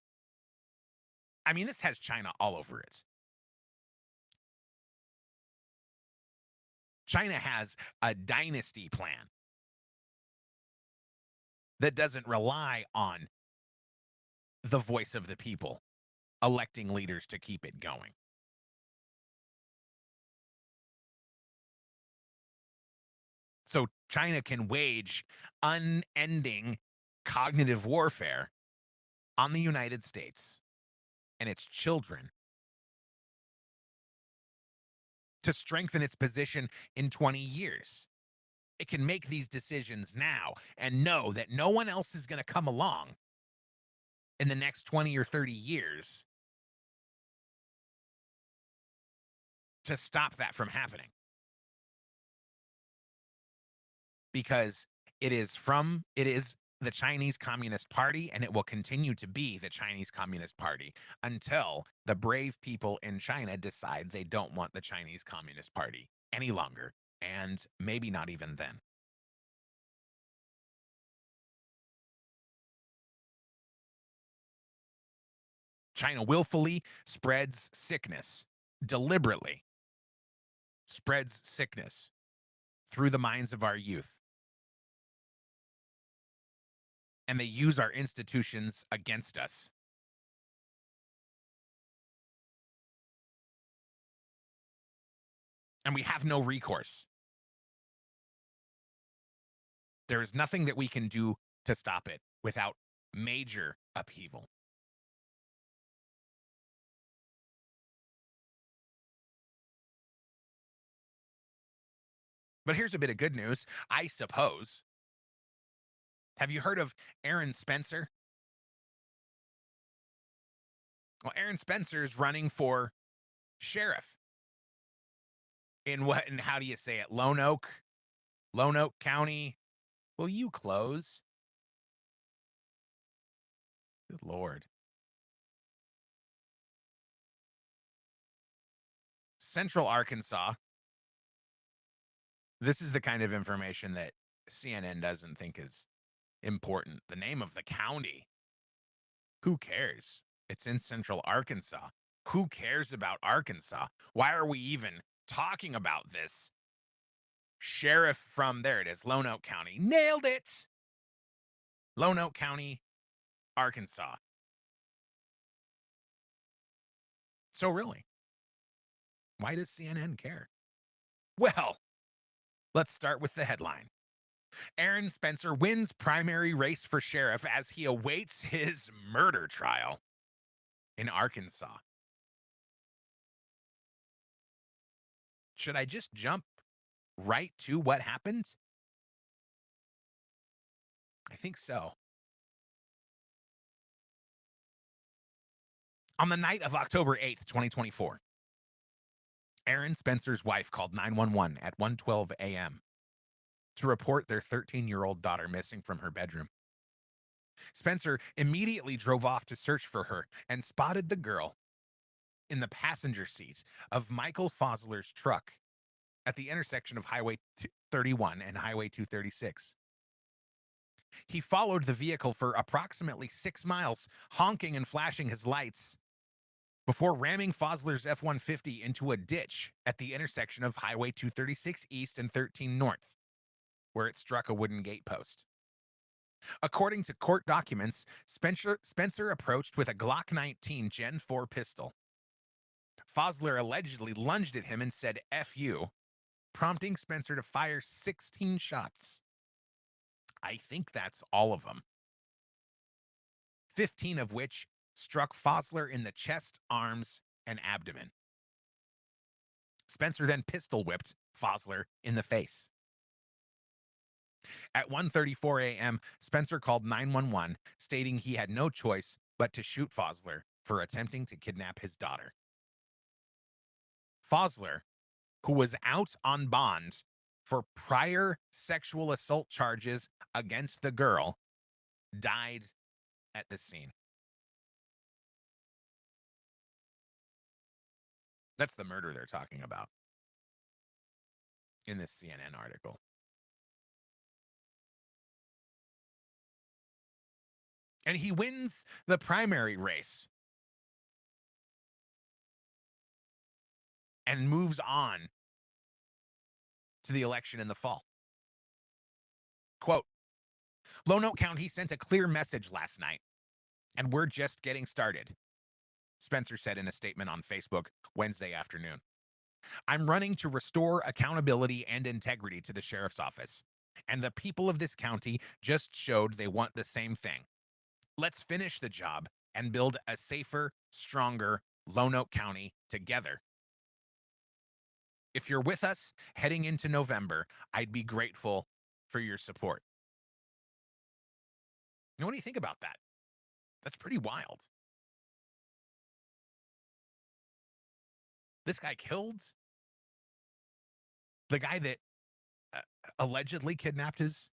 I mean, this has China all over it. China has a dynasty plan that doesn't rely on the voice of the people electing leaders to keep it going. So China can wage unending cognitive warfare on the United States and its children to strengthen its position in 20 years. It can make these decisions now and know that no one else is going to come along in the next 20 or 30 years to stop that from happening. Because it is the Chinese Communist Party, and it will continue to be the Chinese Communist Party until the brave people in China decide they don't want the Chinese Communist Party any longer, and maybe not even then. China willfully spreads sickness, deliberately spreads sickness through the minds of our youth. And they use our institutions against us. And we have no recourse. There is nothing that we can do to stop it without major upheaval. But here's a bit of good news, I suppose. Have you heard of Aaron Spencer? Well, Aaron Spencer is running for sheriff in what, and how do you say it? Lone Oak County. Will you close? Good Lord. Central Arkansas. This is the kind of information that CNN doesn't think is important. The name of the county. Who cares? It's in Central Arkansas. Who cares about Arkansas? Why are we even talking about this? Sheriff from, there it is, Lone Oak County. Nailed it! Lone Oak County, Arkansas. So really, why does CNN care? Well, let's start with the headline. Aaron Spencer wins primary race for sheriff as he awaits his murder trial in Arkansas. Should I just jump right to what happened? I think so. On the night of October 8th, 2024, Aaron Spencer's wife called 911 at 1:12 a.m. to report their 13-year-old daughter missing from her bedroom. Spencer immediately drove off to search for her and spotted the girl in the passenger seat of Michael Fosler's truck at the intersection of Highway 31 and Highway 236. He followed the vehicle for approximately 6 miles, honking and flashing his lights, before ramming Fosler's F-150 into a ditch at the intersection of Highway 236 East and 13 North, where it struck a wooden gate post. According to court documents, Spencer approached with a Glock 19 Gen 4 pistol. Fosler allegedly lunged at him and said, "F you," prompting Spencer to fire 16 shots. I think that's all of them. 15 of which struck Fosler in the chest, arms, and abdomen. Spencer then pistol whipped Fosler in the face. At 1:34 a.m., Spencer called 911, stating he had no choice but to shoot Fosler for attempting to kidnap his daughter. Fosler, who was out on bond for prior sexual assault charges against the girl, died at the scene. That's the murder they're talking about in this CNN article. And he wins the primary race and moves on to the election in the fall. Quote, "Lone Oak County sent a clear message last night, and we're just getting started," Spencer said in a statement on Facebook Wednesday afternoon. "I'm running to restore accountability and integrity to the sheriff's office, and the people of this county just showed they want the same thing. Let's finish the job and build a safer, stronger Lone Oak County together. If you're with us heading into November, I'd be grateful for your support." Now, what do you think about that? That's pretty wild. This guy killed The guy that allegedly kidnapped his.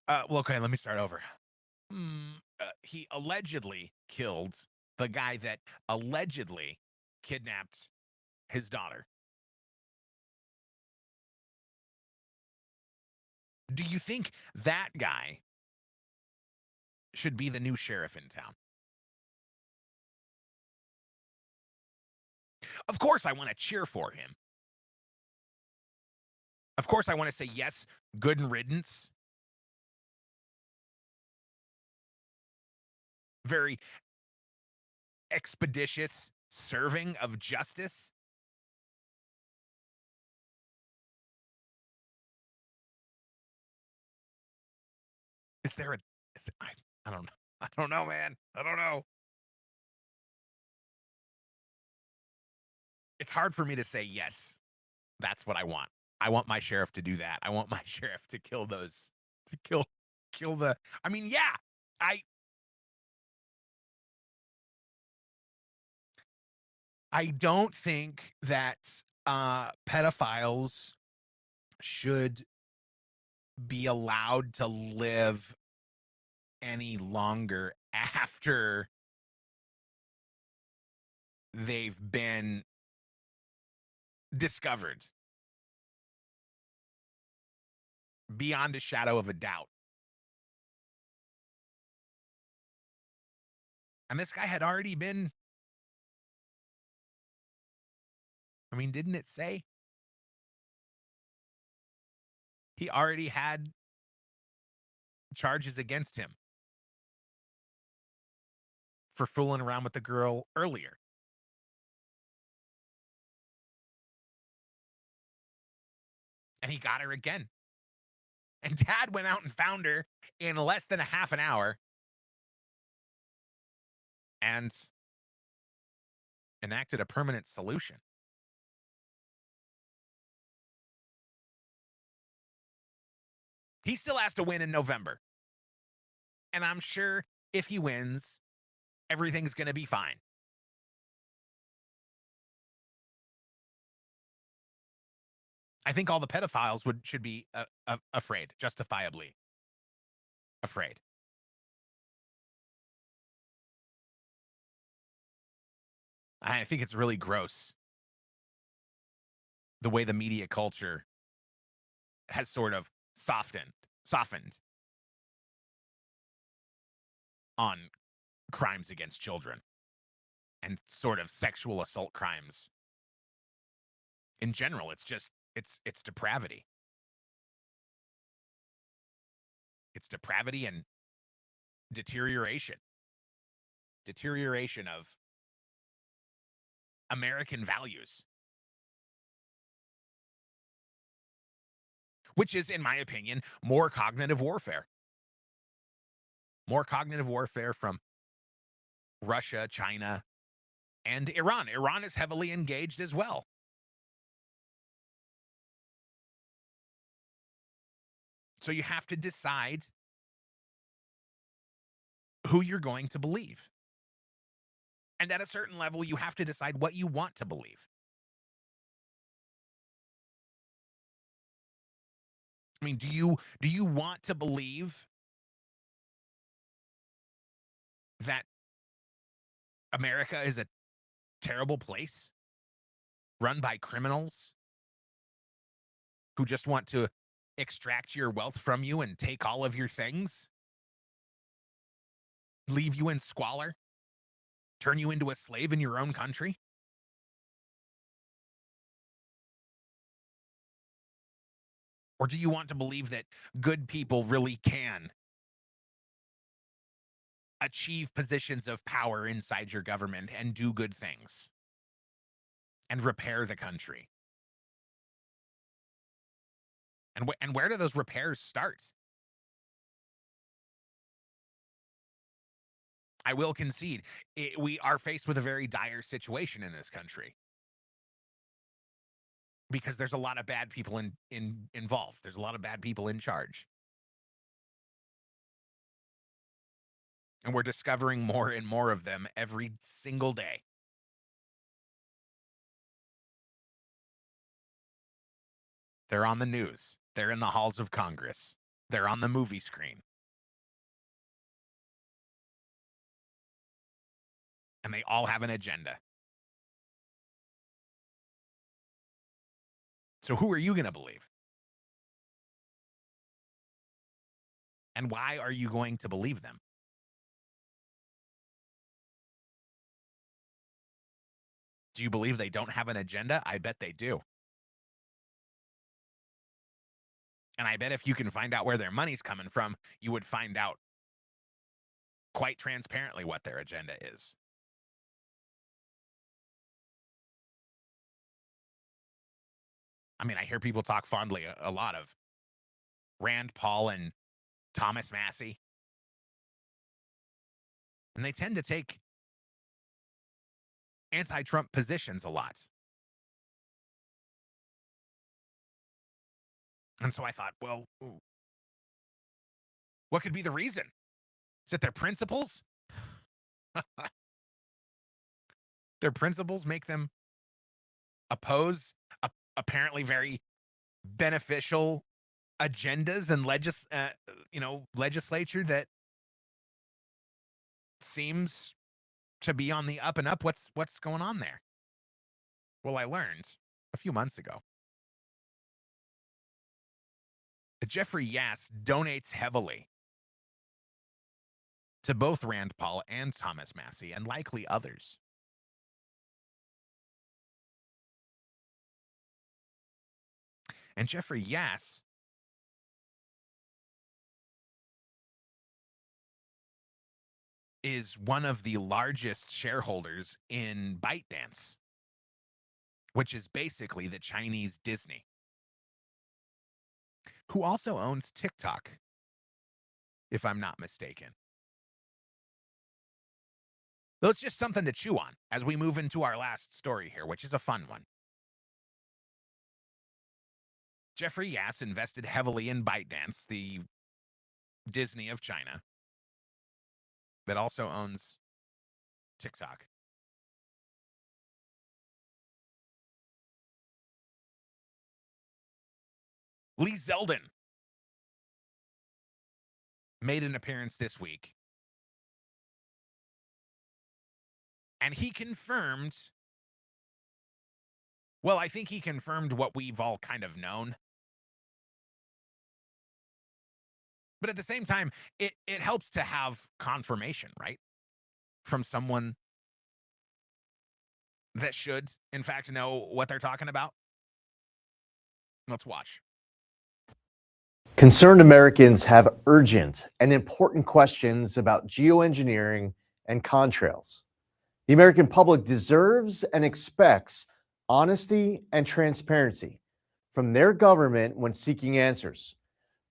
Well, okay, let me start over. He allegedly killed the guy that allegedly kidnapped his daughter. Do you think that guy should be the new sheriff in town? Of course, I want to cheer for him. Of course, I want to say, yes, good riddance. Very expeditious serving of justice. Is there a? I don't know. I don't know, man. I don't know. It's hard for me to say yes. That's what I want. I want my sheriff to do that. I want my sheriff to kill those. To kill the. I mean, yeah. I don't think that pedophiles should be allowed to live any longer after they've been discovered beyond a shadow of a doubt. And this guy had already been. I mean, didn't it say? He already had charges against him for fooling around with the girl earlier. And he got her again. And dad went out and found her in less than a half an hour and enacted a permanent solution. He still has to win in November. And I'm sure if he wins, everything's going to be fine. I think all the pedophiles should be afraid, justifiably afraid. I think it's really gross the way the media culture has sort of softened on crimes against children and sort of sexual assault crimes. In general, it's just it's depravity. It's depravity and deterioration. Deterioration of American values. Which is, in my opinion, more cognitive warfare. More cognitive warfare from Russia, China, and Iran. Iran is heavily engaged as well. So you have to decide who you're going to believe. And at a certain level, you have to decide what you want to believe. I mean, do you want to believe that America is a terrible place run by criminals who just want to extract your wealth from you and take all of your things? Leave you in squalor? Turn you into a slave in your own country? Or do you want to believe that good people really can achieve positions of power inside your government and do good things and repair the country? And where do those repairs start? I will concede, we are faced with a very dire situation in this country because there's a lot of bad people involved. There's a lot of bad people in charge. And we're discovering more and more of them every single day. They're on the news. They're in the halls of Congress. They're on the movie screen. And they all have an agenda. So who are you going to believe? And why are you going to believe them? Do you believe they don't have an agenda? I bet they do. And I bet if you can find out where their money's coming from, you would find out quite transparently what their agenda is. I mean, I hear people talk fondly a lot of Rand Paul and Thomas Massey. And they tend to take anti-Trump positions a lot. And so I thought, well, what could be the reason? Is it their principles? Their principles make them oppose apparently very beneficial agendas and legislature that seems to be on the up and up. What's going on there? Well, I learned a few months ago that Jeffrey Yass donates heavily to both Rand Paul and Thomas Massey, and likely others. And Jeffrey Yass is one of the largest shareholders in ByteDance, which is basically the Chinese Disney, who also owns TikTok, if I'm not mistaken. So it's just something to chew on as we move into our last story here, which is a fun one. Jeffrey Yass invested heavily in ByteDance, the Disney of China, that also owns TikTok. Lee Zeldin made an appearance this week, and he confirmed, well, I think he confirmed what we've all kind of known. But at the same time, it helps to have confirmation, right? From someone that should, in fact, know what they're talking about. Let's watch.
Concerned Americans have urgent and important questions about geoengineering and contrails. The American public deserves and expects honesty and transparency from their government when seeking answers.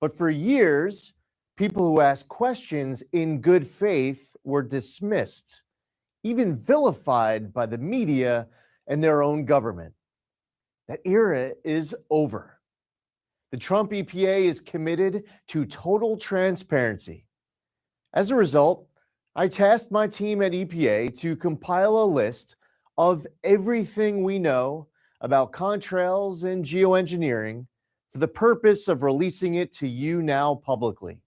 But for years, people who asked questions in good faith were dismissed, even vilified by the media and their own government. That era is over. The Trump EPA is committed to total transparency. As a result, I tasked my team at EPA to compile a list of everything we know about contrails and geoengineering for the purpose of releasing it to you now publicly.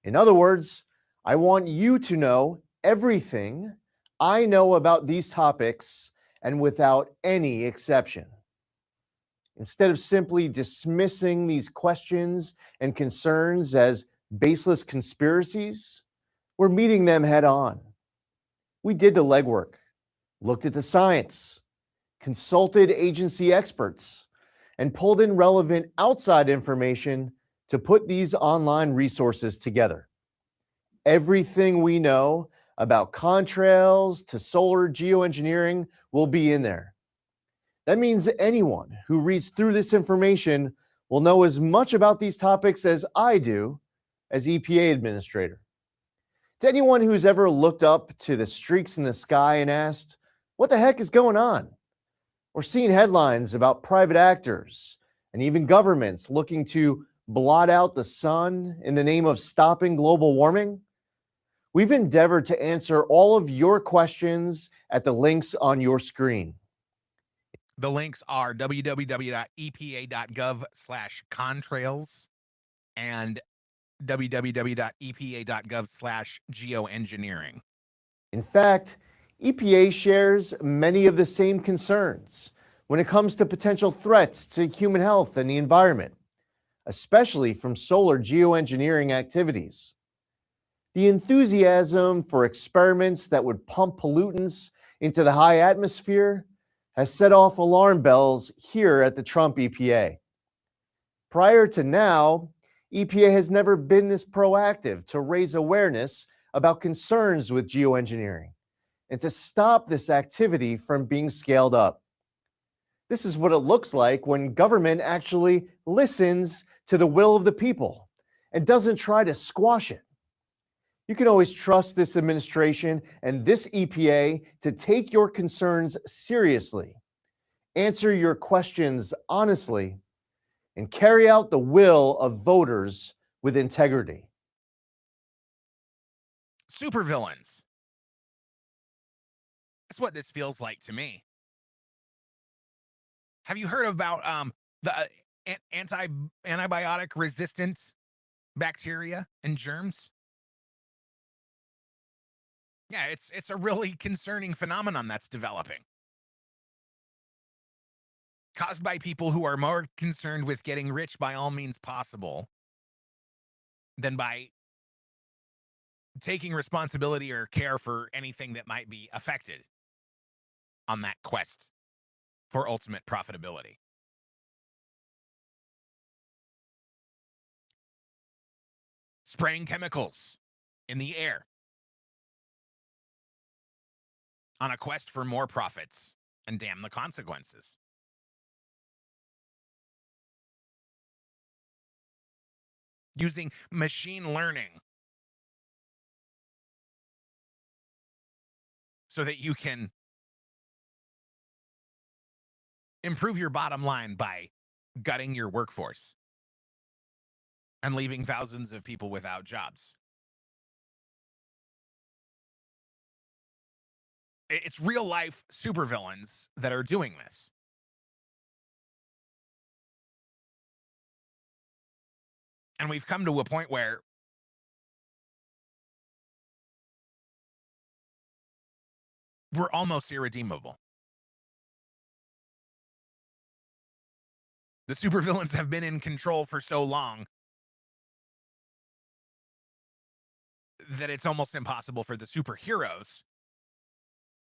In other words, I want you to know everything I know about these topics, and without any exception. Instead of simply dismissing these questions and concerns as baseless conspiracies, we're meeting them head on. We did the legwork, looked at the science, consulted agency experts, and pulled in relevant outside information to put these online resources together. Everything we know about contrails to solar geoengineering will be in there. That means anyone who reads through this information will know as much about these topics as I do as EPA administrator. To anyone who's ever looked up to the streaks in the sky and asked, what the heck is going on? Or seen headlines about private actors and even governments looking to blot out the sun in the name of stopping global warming, we've endeavored to answer all of your questions at the links on your screen.
The links are www.epa.gov/contrails and www.epa.gov/geoengineering.
In fact, EPA shares many of the same concerns when it comes to potential threats to human health and the environment, especially from solar geoengineering activities. The enthusiasm for experiments that would pump pollutants into the high atmosphere has set off alarm bells here at the Trump EPA. Prior to now, EPA has never been this proactive to raise awareness about concerns with geoengineering and to stop this activity from being scaled up. This is what it looks like when government actually listens to the will of the people and doesn't try to squash it. You can always trust this administration and this EPA to take your concerns seriously, answer your questions honestly, and carry out the will of voters with integrity.
Supervillains. That's what this feels like to me. Have you heard about the antibiotic resistant bacteria and germs? Yeah, it's a really concerning phenomenon that's developing, caused by people who are more concerned with getting rich by all means possible than by taking responsibility or care for anything that might be affected on that quest for ultimate profitability. Spraying chemicals in the air on a quest for more profits, and damn the consequences. Using machine learning so that you can improve your bottom line by gutting your workforce and leaving thousands of people without jobs. It's real life supervillains that are doing this. And we've come to a point where we're almost irredeemable. The supervillains have been in control for so long that it's almost impossible for the superheroes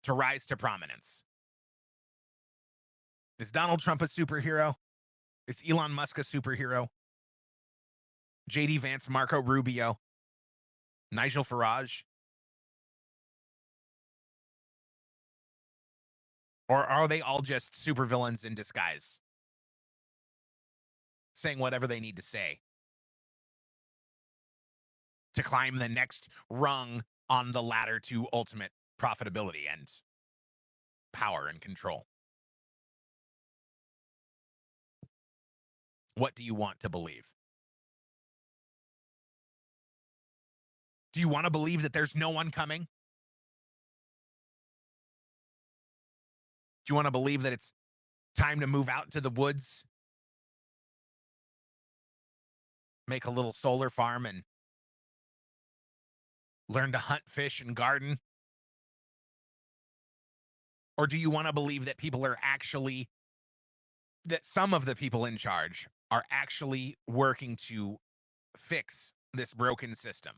to rise to prominence. Is Donald Trump a superhero? Is Elon Musk a superhero? JD Vance, Marco Rubio, Nigel Farage? Or are they all just supervillains in disguise, saying whatever they need to say to climb the next rung on the ladder to ultimate profitability and power and control? What do you want to believe? Do you want to believe that there's no one coming? Do you want to believe that it's time to move out to the woods, make a little solar farm, and learn to hunt, fish, and garden? Or do you want to believe that that some of the people in charge are actually working to fix this broken system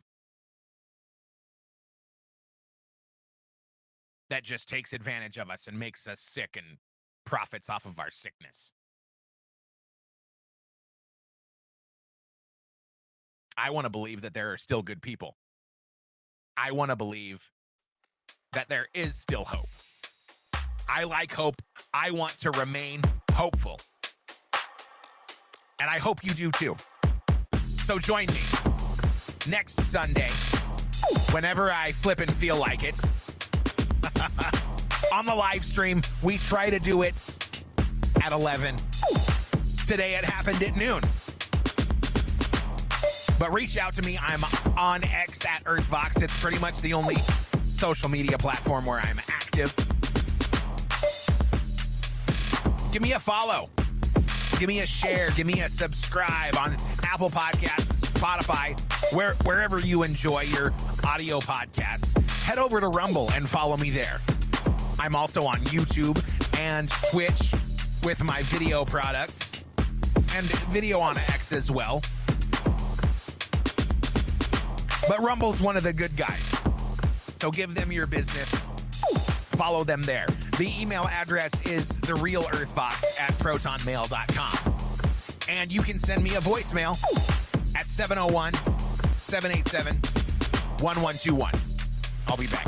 that just takes advantage of us and makes us sick and profits off of our sickness? I want to believe that there are still good people. I want to believe that there is still hope. I like hope. I want to remain hopeful. And I hope you do too. So join me next Sunday, whenever I flip and feel like it, on the live stream. We try to do it at 11. Today it happened at noon. But reach out to me. I'm on X at earthvox. It's pretty much the only social media platform where I'm active. Give me a follow. Give me a share. Give me a subscribe on Apple Podcasts, Spotify, wherever you enjoy your audio podcasts. Head over to Rumble and follow me there. I'm also on YouTube and Twitch with my video products and video on X as well. But Rumble's one of the good guys. So give them your business. Follow them there. The email address is therealearthvox@protonmail.com. And you can send me a voicemail at 701-787-1121. I'll be back.